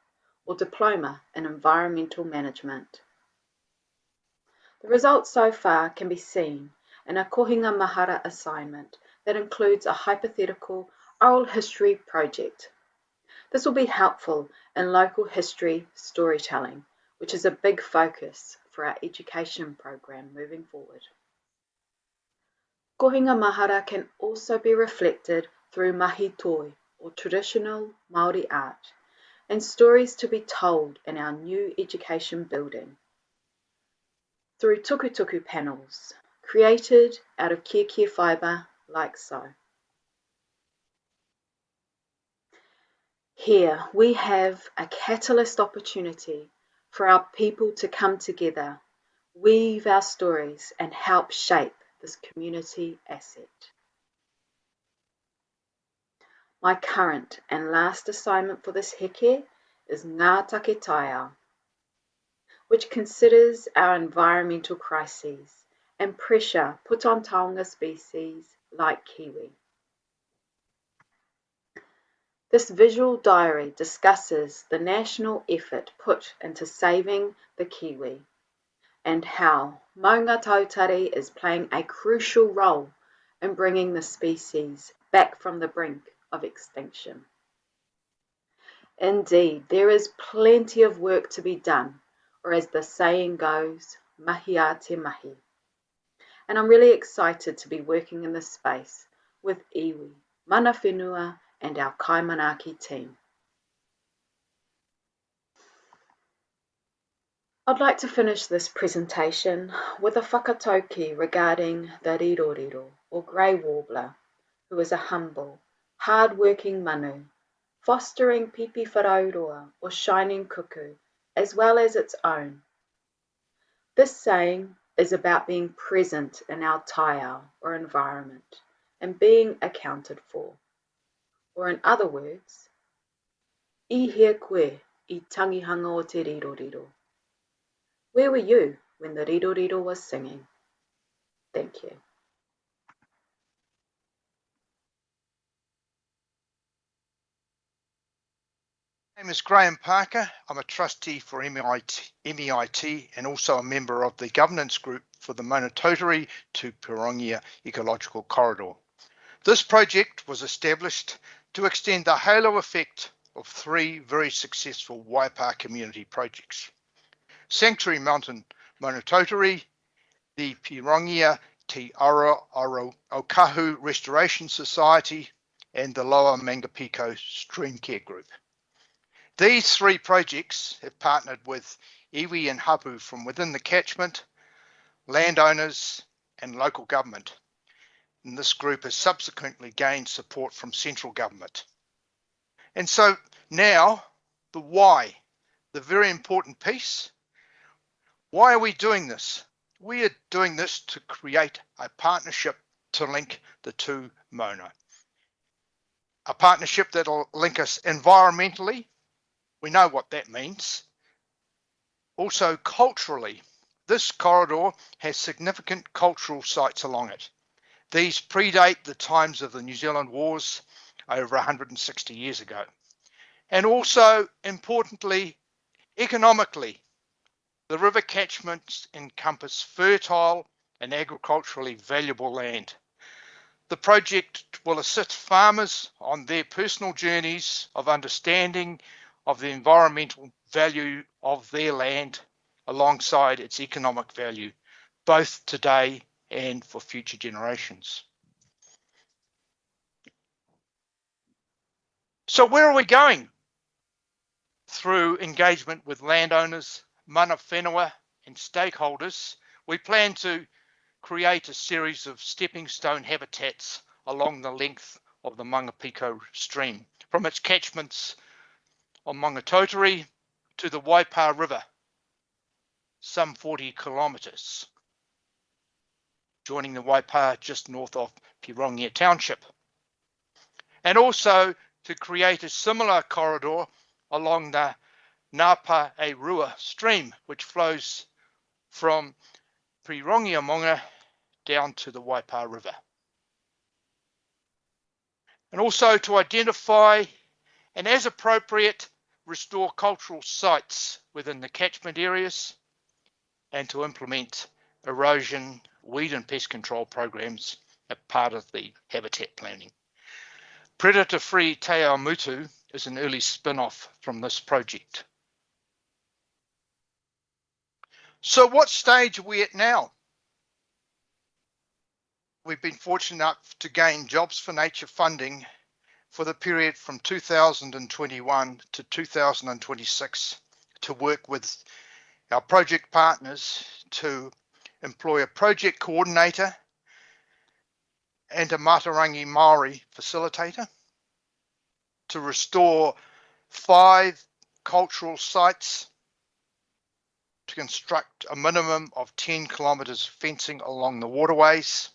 or diploma in environmental management. The results so far can be seen in a kohinga mahara assignment that includes a hypothetical oral history project. This will be helpful in local history storytelling, which is a big focus for our education program moving forward. Kohinga mahara can also be reflected through mahi toi, or traditional Māori art, and stories to be told in our new education building. Through tukutuku panels, created out of kia fibre like so. Here we have a catalyst opportunity for our people to come together, weave our stories and help shape this community asset. My current and last assignment for this heke is Ngā Take Taiao, which considers our environmental crises and pressure put on taonga species like kiwi. This visual diary discusses the national effort put into saving the kiwi and how Maungatautari is playing a crucial role in bringing the species back from the brink of extinction. Indeed, there is plenty of work to be done, or as the saying goes, mahi a te mahi. And I'm really excited to be working in this space with iwi, mana whenua, and our Kaimanaki team. I'd like to finish this presentation with a whakatauki regarding the riroriro, or grey warbler, who is a humble, hard-working manu, fostering pipi wharauroa, or shining cuckoo, as well as its own. This saying is about being present in our taiao, or environment, and being accounted for. Or in other words, I hea koe I tangihanga o te riroriro. Where were you when the riroriro was singing? Thank you. My name is Graham Parker. I'm a trustee for MEIT and also a member of the governance group for the Maungatautari to Pirongia Ecological Corridor. This project was established to extend the halo effect of 3 very successful Waipa community projects: Sanctuary Mountain Maungatautari, the Pirongia Te Arokahu Restoration Society, and the Lower Mangapiko Stream Care Group. These 3 projects have partnered with iwi and hapu from within the catchment, landowners, and local government. And this group has subsequently gained support from central government. And so now, the why, the very important piece. Why are we doing this? We are doing this to create a partnership to link the 2 mauna. A partnership that will link us environmentally. We know what that means. Also culturally, this corridor has significant cultural sites along it. These predate the times of the New Zealand Wars over 160 years ago. And also, importantly, economically, the river catchments encompass fertile and agriculturally valuable land. The project will assist farmers on their personal journeys of understanding of the environmental value of their land alongside its economic value, both today and for future generations. So where are we going? Through engagement with landowners, mana whenua, and stakeholders, we plan to create a series of stepping stone habitats along the length of the Mangapiko stream, from its catchments on Maungatautari to the Waipa River, some 40 kilometres, joining the Waipa just north of Pirongia Township. And also to create a similar corridor along the Ngāpa e Rua stream, which flows from Pirongia Maunga down to the Waipa River. And also to identify and, as appropriate, restore cultural sites within the catchment areas and to implement erosion, weed and pest control programs as part of the habitat planning. Predator-free Te Awamutu is an early spin-off from this project. So what stage are we at now? We've been fortunate enough to gain Jobs for Nature funding for the period from 2021 to 2026 to work with our project partners to employ a project coordinator and a Matarangi Māori facilitator to restore 5 cultural sites, to construct a minimum of 10 kilometres fencing along the waterways,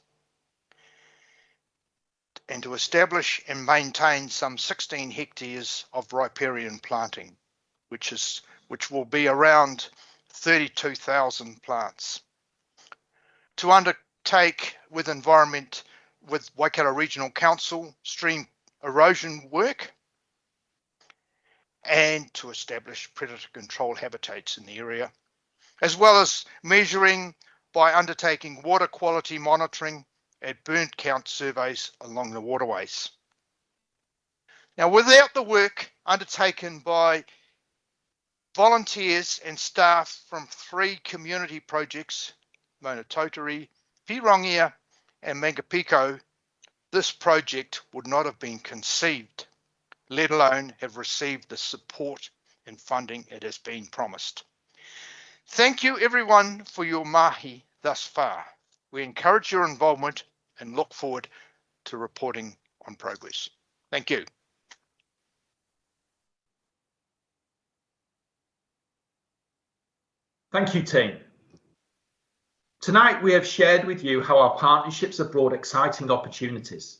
and to establish and maintain some 16 hectares of riparian planting, which will be around 32,000 plants. To undertake with Waikato Regional Council stream erosion work, and to establish predator control habitats in the area, as well as measuring by undertaking water quality monitoring at burnt count surveys along the waterways. Now, without the work undertaken by volunteers and staff from 3 community projects, Maungatautari, Pirongia and Mangapiko, this project would not have been conceived, let alone have received the support and funding it has been promised. Thank you everyone for your mahi thus far. We encourage your involvement and look forward to reporting on progress. Thank you. Thank you, team. Tonight we have shared with you how our partnerships have brought exciting opportunities.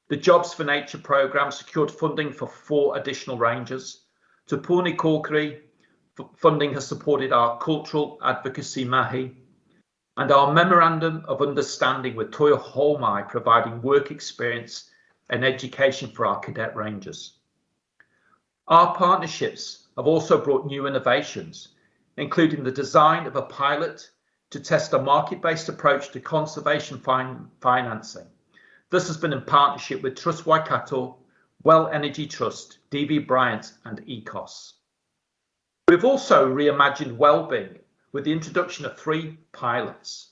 The Jobs for Nature programme secured funding for 4 additional rangers. Te Puni Kōkiri funding has supported our cultural advocacy mahi, and our Memorandum of Understanding with Toyo Homai providing work experience and education for our cadet rangers. Our partnerships have also brought new innovations, including the design of a pilot to test a market-based approach to conservation financing. This has been in partnership with Trust Waikato, Well Energy Trust, DV Bryant and ECOS. We've also reimagined wellbeing with the introduction of 3 pilots: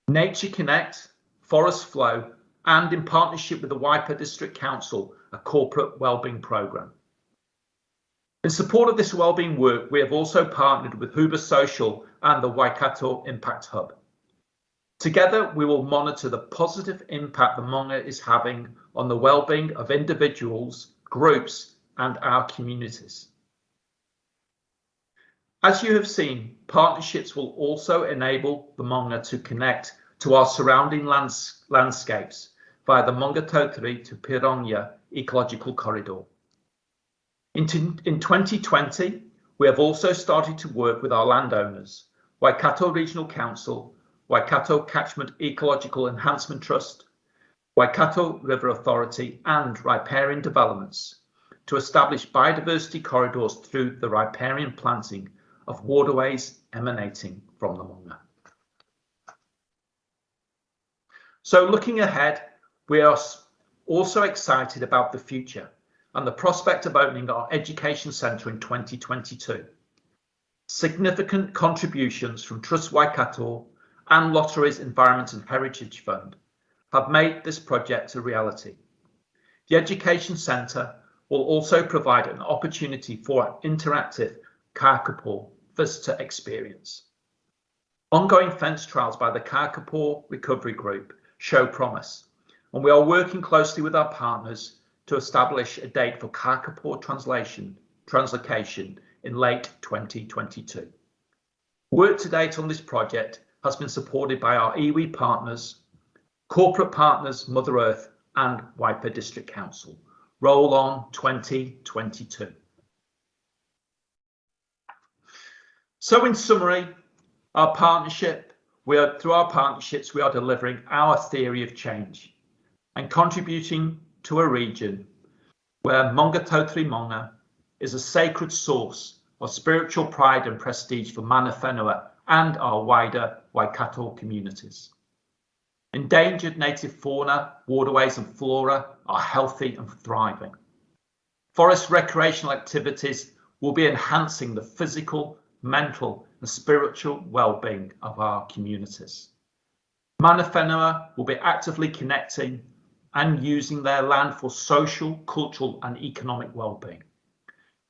Nature Connect, Forest Flow, and in partnership with the Waipa District Council, a corporate wellbeing programme. In support of this wellbeing work, we have also partnered with Huber Social and the Waikato Impact Hub. Together, we will monitor the positive impact the Maunga is having on the wellbeing of individuals, groups, and our communities. As you have seen, partnerships will also enable the Maunga to connect to our surrounding landscapes via the Maungatautari to Pirongia ecological corridor. In 2020, we have also started to work with our landowners, Waikato Regional Council, Waikato Catchment Ecological Enhancement Trust, Waikato River Authority and riparian developments to establish biodiversity corridors through the riparian planting of waterways emanating from the Maunga. So looking ahead, we are also excited about the future and the prospect of opening our education centre in 2022. Significant contributions from Trust Waikato and Lotteries Environment and Heritage Fund have made this project a reality. The education centre will also provide an opportunity for an interactive Kakapo visitor experience. Ongoing fence trials by the Kakapo Recovery Group show promise, and we are working closely with our partners to establish a date for Kakapo translocation in late 2022. Work to date on this project has been supported by our iwi partners, corporate partners Mother Earth and Waipa District Council. Roll on 2022. So in summary, through our partnerships, we are delivering our theory of change and contributing to a region where Maungatautari Maunga is a sacred source of spiritual pride and prestige for mana whenua and our wider Waikato communities. Endangered native fauna, waterways and flora are healthy and thriving. Forest recreational activities will be enhancing the physical, mental and spiritual well-being of our communities. Mana whenua will be actively connecting and using their land for social, cultural and economic well-being.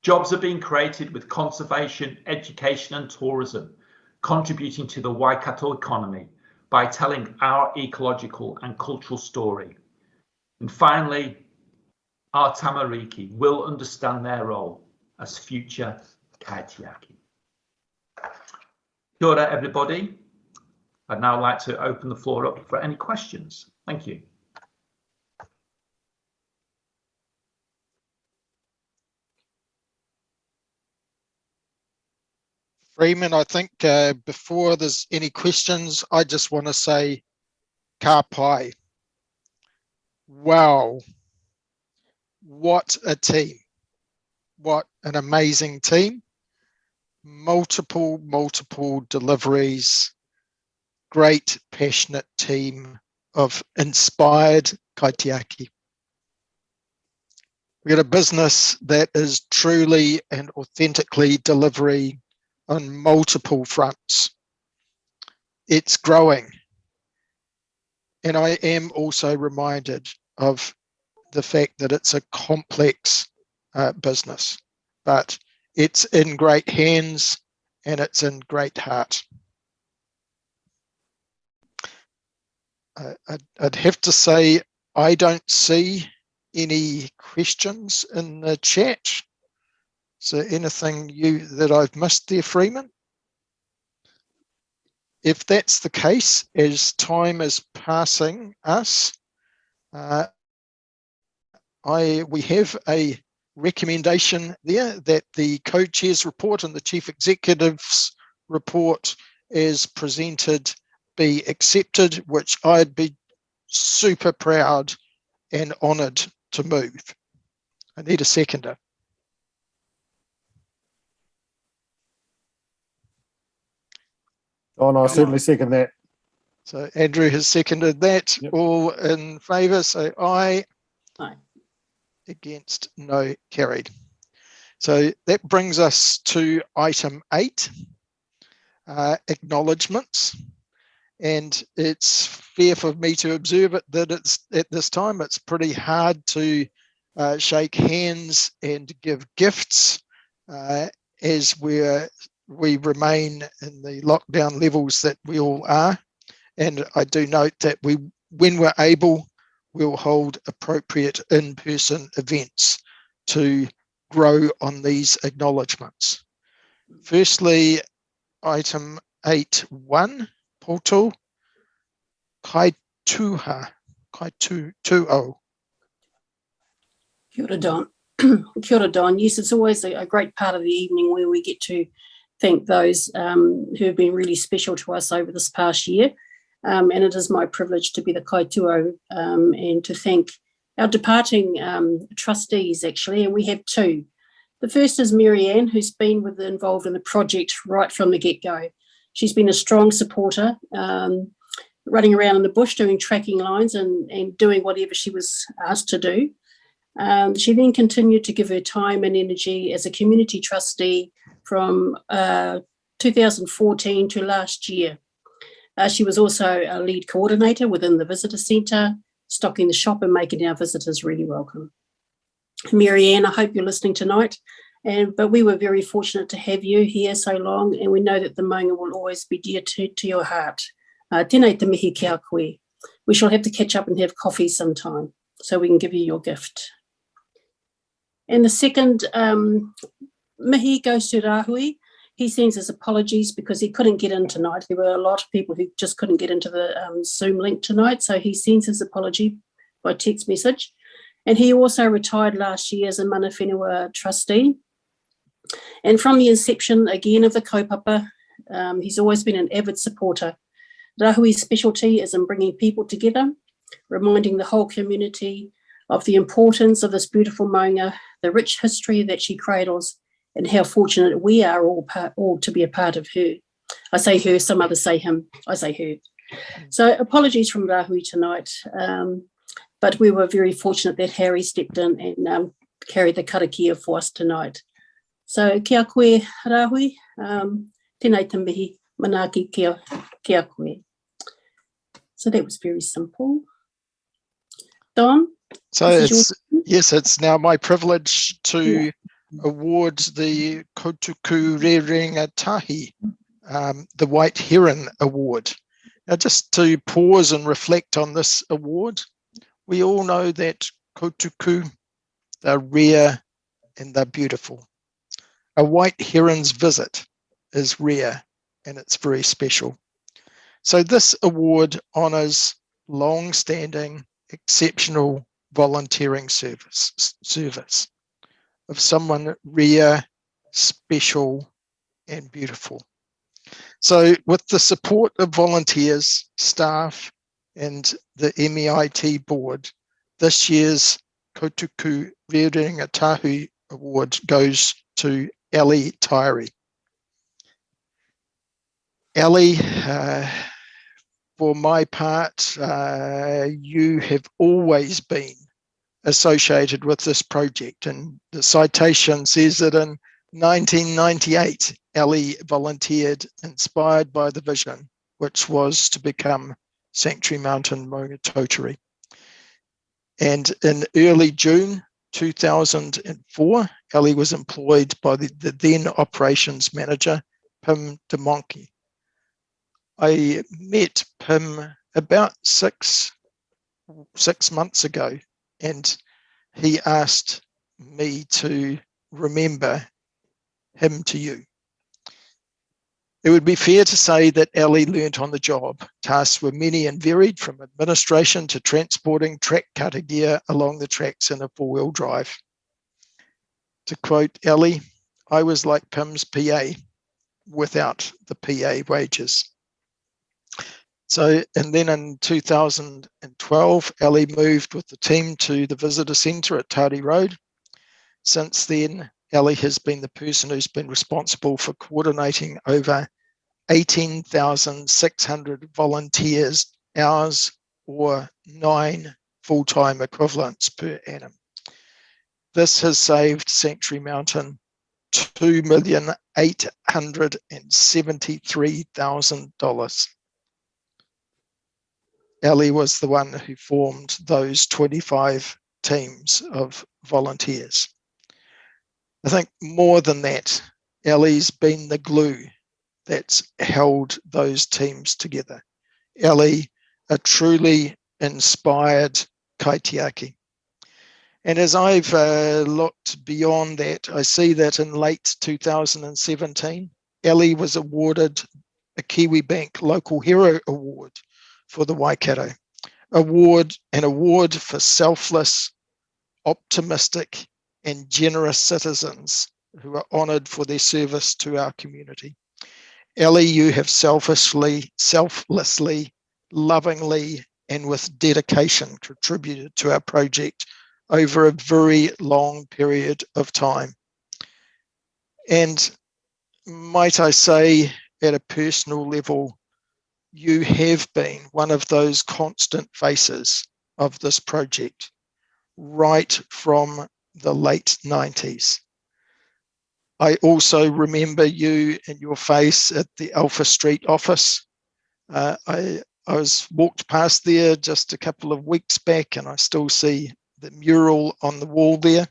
Jobs are being created with conservation, education and tourism, contributing to the Waikato economy by telling our ecological and cultural story. And finally, our tamariki will understand their role as future kaitiaki. Kia ora, everybody. I'd now like to open the floor up for any questions. Thank you. Freeman, I think before there's any questions, I just want to say ka pai. Wow, what a team. What an amazing team. Multiple deliveries. Great, passionate team of inspired kaitiaki. We've got a business that is truly and authentically delivering on multiple fronts. It's growing. And I am also reminded of the fact that it's a complex business, but it's in great hands and it's in great heart. I'd have to say I don't see any questions in the chat. So anything that I've missed there, Freeman? If that's the case, as time is passing us, we have a recommendation there that the co-chair's report and the chief executive's report as presented be accepted, which I'd be super proud and honoured to move. I need a seconder. Oh, no, I certainly second that. So Andrew has seconded that. Yep. All in favour, say aye. Aye. Against, no, carried. So that brings us to item 8, acknowledgements. And it's fair for me to observe it that it's at this time it's pretty hard to shake hands and give gifts as we remain in the lockdown levels that we all are. And I do note that when we're able, we'll hold appropriate in-person events to grow on these acknowledgements. Firstly, item 8.1, Poto, Kaituha, Kaituo. Kia ora, Don. Kia ora, Don. Yes, it's always a great part of the evening where we get to thank those who have been really special to us over this past year. And it is my privilege to be the kaituo and to thank our departing trustees, actually, and we have 2. The first is Marianne, who's been involved in the project right from the get-go. She's been a strong supporter, running around in the bush doing tracking lines and doing whatever she was asked to do. She then continued to give her time and energy as a community trustee from 2014 to last year. She was also a lead coordinator within the visitor centre, stocking the shop and making our visitors really welcome. Marianne, I hope you're listening tonight, but we were very fortunate to have you here so long, and we know that the maunga will always be dear to your heart. Tēnei te mihi kia koe. We shall have to catch up and have coffee sometime so we can give you your gift. And the second mihi goes to Rahui. He sends his apologies because he couldn't get in tonight. There were a lot of people who just couldn't get into the Zoom link tonight, so he sends his apology by text message. And he also retired last year as a mana whenua trustee. And from the inception, again, of the kaupapa, he's always been an avid supporter. Rahui's specialty is in bringing people together, reminding the whole community of the importance of this beautiful maunga, the rich history that she cradles, and how fortunate we are all to be a part of her. I say her, some others say him, I say her. So apologies from Rahui tonight, but we were very fortunate that Harry stepped in and carried the karakia for us tonight. So kia koe Rahui, tēnei te mihi, manaki kia koe. So that was very simple. Don? So it's now my privilege to award the Kotuku Rangatahi, the White Heron Award. Now, just to pause and reflect on this award, we all know that Kotuku, they're rare and they're beautiful. A white heron's visit is rare and it's very special. So this award honours long-standing, exceptional volunteering service of someone rare, special, and beautiful. So with the support of volunteers, staff, and the MEIT board, this year's Kotuku Rangatahi Award goes to Ellie Tyree. Ellie, for my part, you have always been associated with this project, and the citation says that in 1998, Ellie volunteered, inspired by the vision, which was to become Sanctuary Mountain Maungatautari. And in early June 2004, Ellie was employed by the then operations manager, Pim DeMonkey. I met Pim about six months ago, and he asked me to remember him to you. It would be fair to say that Ellie learnt on the job. Tasks were many and varied, from administration to transporting track cutter gear along the tracks in a four-wheel drive. To quote Ellie, I was like Pim's PA without the PA wages. So, and then in 2012, Ellie moved with the team to the visitor centre at Tardy Road. Since then, Ellie has been the person who's been responsible for coordinating over 18,600 volunteers hours, or 9 full-time equivalents per annum. This has saved Sanctuary Mountain $2,873,000. Ellie was the one who formed those 25 teams of volunteers. I think more than that, Ellie's been the glue that's held those teams together. Ellie, a truly inspired kaitiaki. And as I've looked beyond that, I see that in late 2017, Ellie was awarded a Kiwi Bank Local Hero Award for the Waikato. An award for selfless, optimistic, and generous citizens who are honoured for their service to our community. Ellie, you have selflessly, lovingly, and with dedication contributed to our project over a very long period of time. And might I say, at a personal level, you have been one of those constant faces of this project right from the late 90s. I also remember you and your face at the Alpha Street office. I was walked past there just a couple of weeks back, and I still see the mural on the wall there.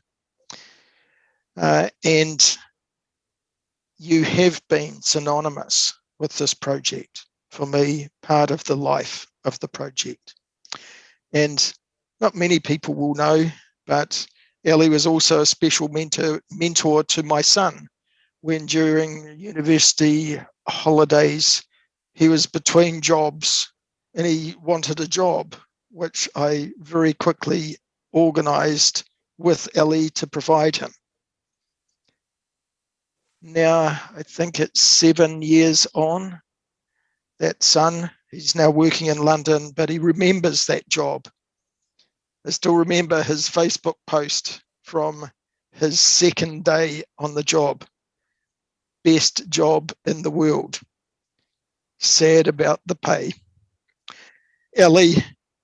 And you have been synonymous with this project. For me, part of the life of the project. And not many people will know, but Ellie was also a special mentor to my son when during university holidays, he was between jobs and he wanted a job, which I very quickly organised with Ellie to provide him. Now, I think it's 7 years on, that son, he's now working in London, but he remembers that job. I still remember his Facebook post from his second day on the job. Best job in the world. Sad about the pay. Ellie,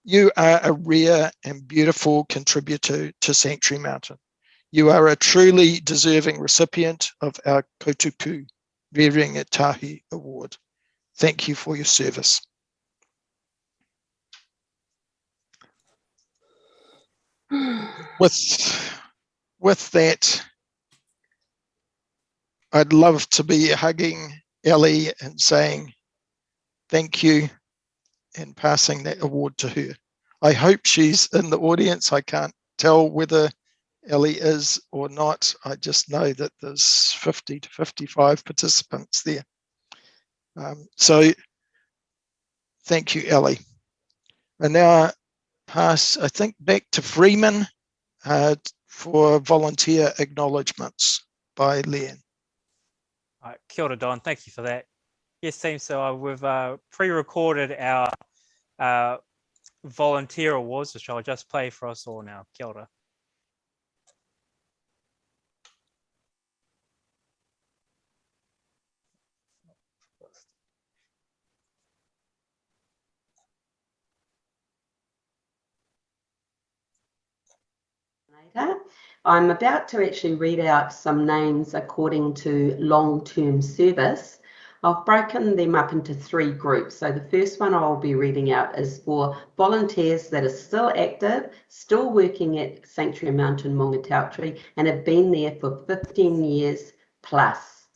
you are a rare and beautiful contributor to Sanctuary Mountain. You are a truly deserving recipient of our Kotuku Rangatahi Award. Thank you for your service. With that, I'd love to be hugging Ellie and saying thank you and passing that award to her. I hope she's in the audience. I can't tell whether Ellie is or not. I just know that there's 50 to 55 participants there. So thank you, Ellie. And now pass, I think, back to Freeman for volunteer acknowledgements by Leanne. Kia ora, Don. Thank you for that. Yes, team. So we've pre-recorded our volunteer awards, which I'll just play for us all now. Kia ora. I'm about to actually read out some names according to long-term service. I've broken them up into 3 groups. So the first one I'll be reading out is for volunteers that are still active, still working at Sanctuary Mountain Maungatautari and have been there for 15 years plus.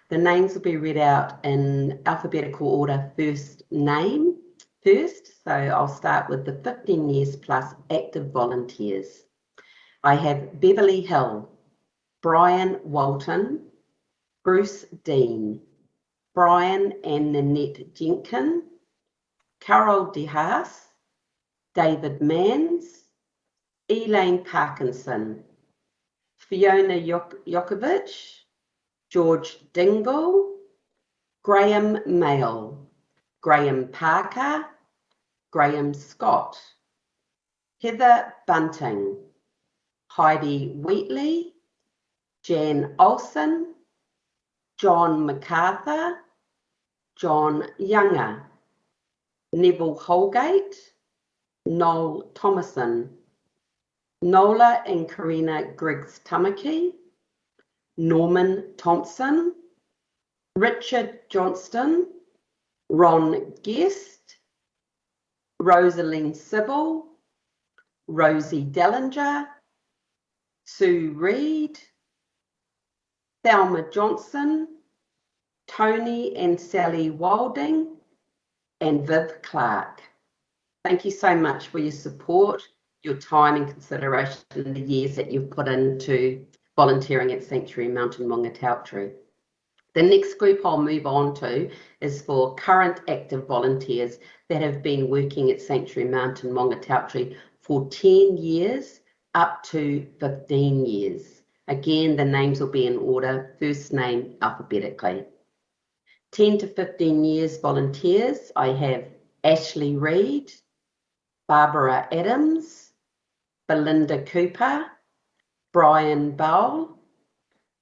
The names will be read out in alphabetical order, first name first. So I'll start with the 15 years plus active volunteers. I have Beverly Hill, Brian Walton, Bruce Dean, Brian and Nanette Jenkin, Carol DeHaas, David Manns, Elaine Parkinson, Fiona Jokovic, George Dingle, Graham Mail, Graham Parker, Graham Scott, Heather Bunting, Heidi Wheatley, Jan Olson, John MacArthur, John Younger, Neville Holgate, Noel Thomason, Nola and Karina Griggs Tamaki, Norman Thompson, Richard Johnston, Ron Guest, Rosaline Sybil, Rosie Dellinger, Sue Reed, Thelma Johnson, Tony and Sally Wilding, and Viv Clark. Thank you so much for your support, your time and consideration, and the years that you've put into volunteering at Sanctuary Mountain Maungatautari. The next group I'll move on to is for current active volunteers that have been working at Sanctuary Mountain Maungatautari for 10 years up to 15 years. Again, the names will be in order, first name alphabetically. 10 to 15 years volunteers, I have Ashley Reed, Barbara Adams, Belinda Cooper, Brian Bowell,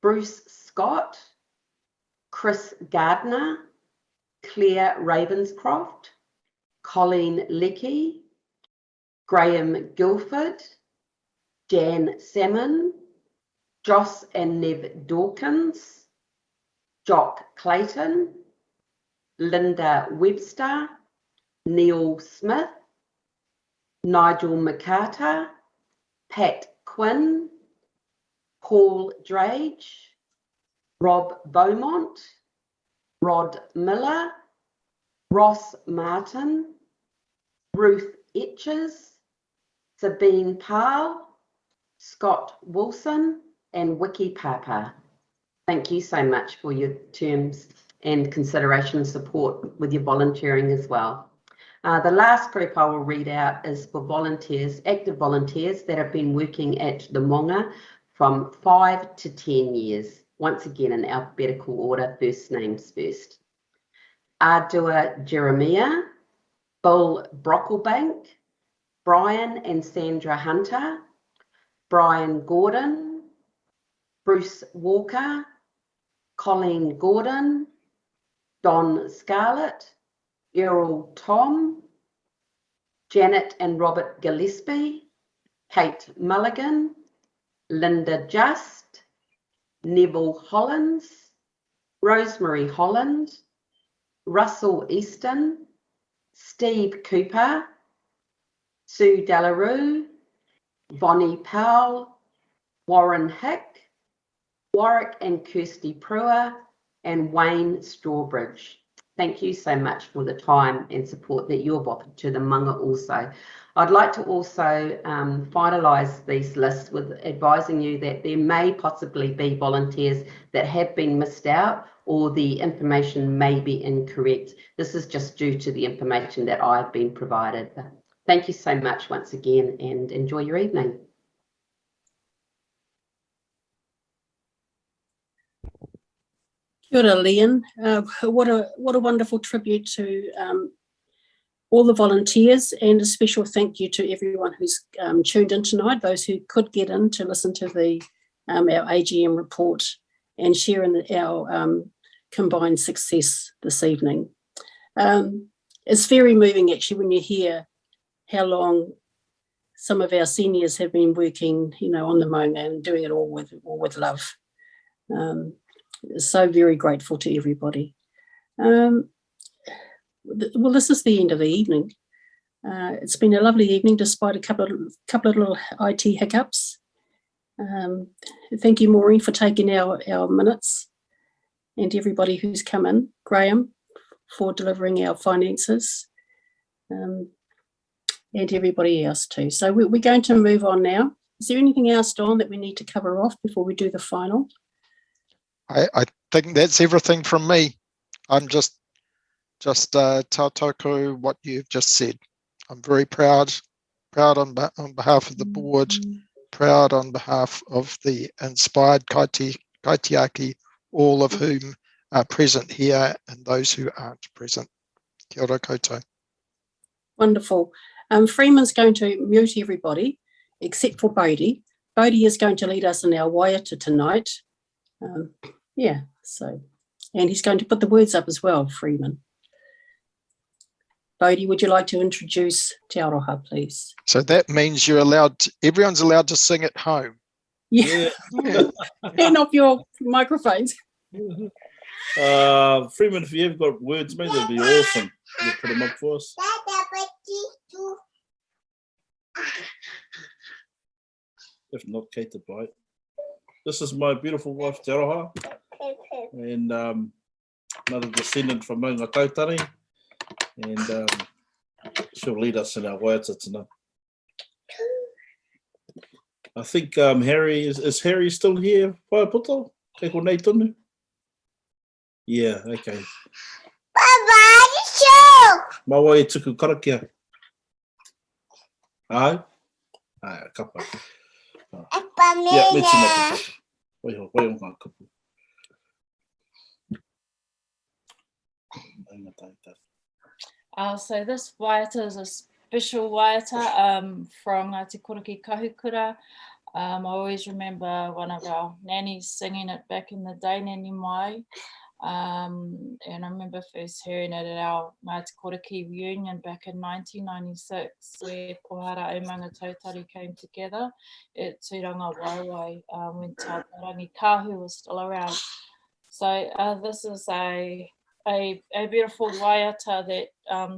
Bruce Scott, Chris Gardner, Claire Ravenscroft, Colleen Leckie, Graham Guilford, Jan Salmon, Joss and Nev Dawkins, Jock Clayton, Linda Webster, Neil Smith, Nigel McCarter, Pat Quinn, Paul Drage, Rob Beaumont, Rod Miller, Ross Martin, Ruth Etches, Sabine Parle, Scott Wilson, and Vicky Papa. Thank you so much for your terms and consideration and support with your volunteering as well. The last group I will read out is for volunteers, active volunteers that have been working at the Maunga from 5 to 10 years. Once again, in alphabetical order, first names first. Ardua Jeremiah, Bill Brocklebank, Brian and Sandra Hunter, Brian Gordon, Bruce Walker, Colleen Gordon, Don Scarlett, Errol Tom, Janet and Robert Gillespie, Kate Mulligan, Linda Just, Neville Hollins, Rosemary Holland, Russell Easton, Steve Cooper, Sue Delarue, Bonnie Powell, Warren Hick, Warwick and Kirsty Brewer, and Wayne Strawbridge. Thank you so much for the time and support that you've offered to the Manga also. I'd like to also finalise these lists with advising you that there may possibly be volunteers that have been missed out or the information may be incorrect. This is just due to the information that I've been provided. Thank you so much once again and enjoy your evening. Kia Kia ora, Leon. What a wonderful tribute to all the volunteers, and a special thank you to everyone who's tuned in tonight, those who could get in to listen to the our AGM report and share in our combined success this evening. It's very moving actually when you hear how long some of our seniors have been working, on the Maunga and doing it all with love. So very grateful to everybody. Well, this is the end of the evening. It's been a lovely evening despite a couple of little IT hiccups. Thank you, Maureen, for taking our minutes, and everybody who's come in. Graham for delivering our finances, and everybody else too. So we're going to move on now. Is there anything else, Don, that we need to cover off before we do the final? I think that's everything from me. I'm just tautoko what you've just said. I'm very proud on behalf of the board, proud on behalf of the inspired kaitiaki, all of whom are present here and those who aren't present. Kia ora koutou. Wonderful. Freeman's going to mute everybody except for Bodhi. Bodhi is going to lead us in our waiata tonight. And he's going to put the words up as well, Freeman. Bodhi, would you like to introduce Te Aroha, please? So that means everyone's allowed to sing at home. Yeah. Turn off your microphones. Freeman, if you have got words, mate, that'd be awesome. You put them up for us. If not, Kate the Bite. This is my beautiful wife, Te Aroha, and another descendant from Maungatautari, and she'll lead us in our waiata tonight. I think Harry, is Harry still here? Waipoto? Kei ko nei tonu? Yeah, okay. Mawa e tuku karakia. Ai? Ai, kapa. Yeah, let's see. So this waiata is a special waiata from Ngāti Koraki Kahukura. I always remember one of our nannies singing it back in the day, Nani Mai. And I remember first hearing it at our Ngāti Koraki reunion back in 1996, where Pohara o Maungatautari came together at Tūranga Waiwai when Tātarangi Kahu was still around. So this is a beautiful waiata that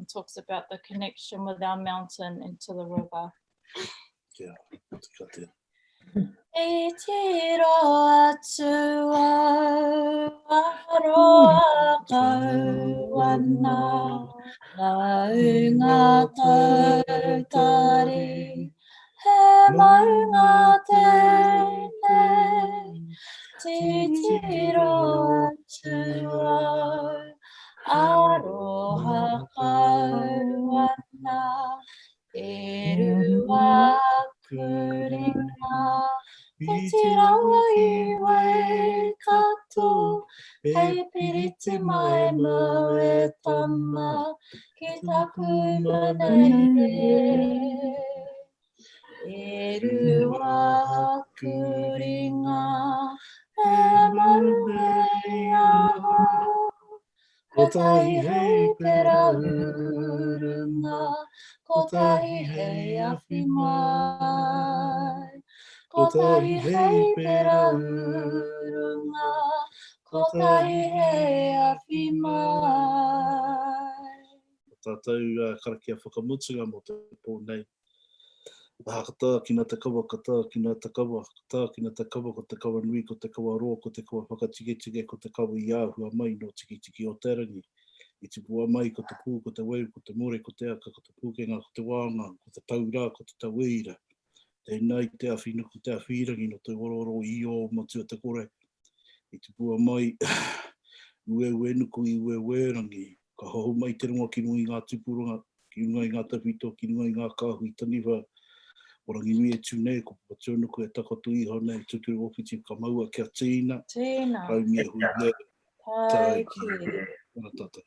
talks about the connection with our mountain and to the river. Yeah, got that. E tiro atu au aroa kauana maunga tautari he maunga tēnei titiro atu au aroha kauana e rua kuringa e te rawa iwe kato hei piriti mai mau e tama ki taku manere e rua kuringa e manuei aho kotahi hei pera urunga kotahi hei awhi mai kotahi hei pera urunga, kotahi hei awhi mai. Tātou karakia whakamutunga mo te pōnei. Kata kina te kawa, kata kina te kawa, kata kina te kawa, ko te kawa nui, ko te kawa roa, ko te kawa whakatike, ko te kawa i āhua mai no tiki o Tarangi. I te pua mai, ko te pū, ko te weu, ko te more, ko te aka, ko te pūkenga, ko te wānga, ko te taura, ko te tauira. Tēnei te awhina ko te awhirangi no te ororo i o matua te kore. I te pua mai, ue nuku i ue rangi. Ka hoho mai te runga ki nui ngā tupurunga, ki runga i ngā tapito, ki runga i ngā kāhui taniwa. Orangi nui e tūnei, ko patua nuku e takatu i honei, tuturu opiti ka maua kia tīna. Tīna. Kaumia hui lea. Tai ki. ki. Tēnā tātou.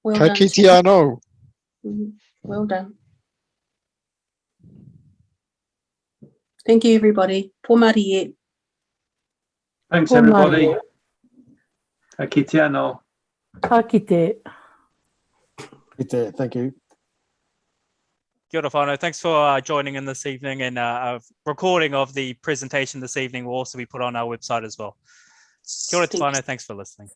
Well Ka done. kite anō. Well done. Thank you, everybody. Pōmari e. Thanks, Pō everybody. mare. Ka kite anō. Ka kite. Kite, thank you. Kia ora whānau. Thanks for joining in this evening, and a recording of the presentation this evening will also be put on our website as well. Kia ora te whānau. Thanks for listening.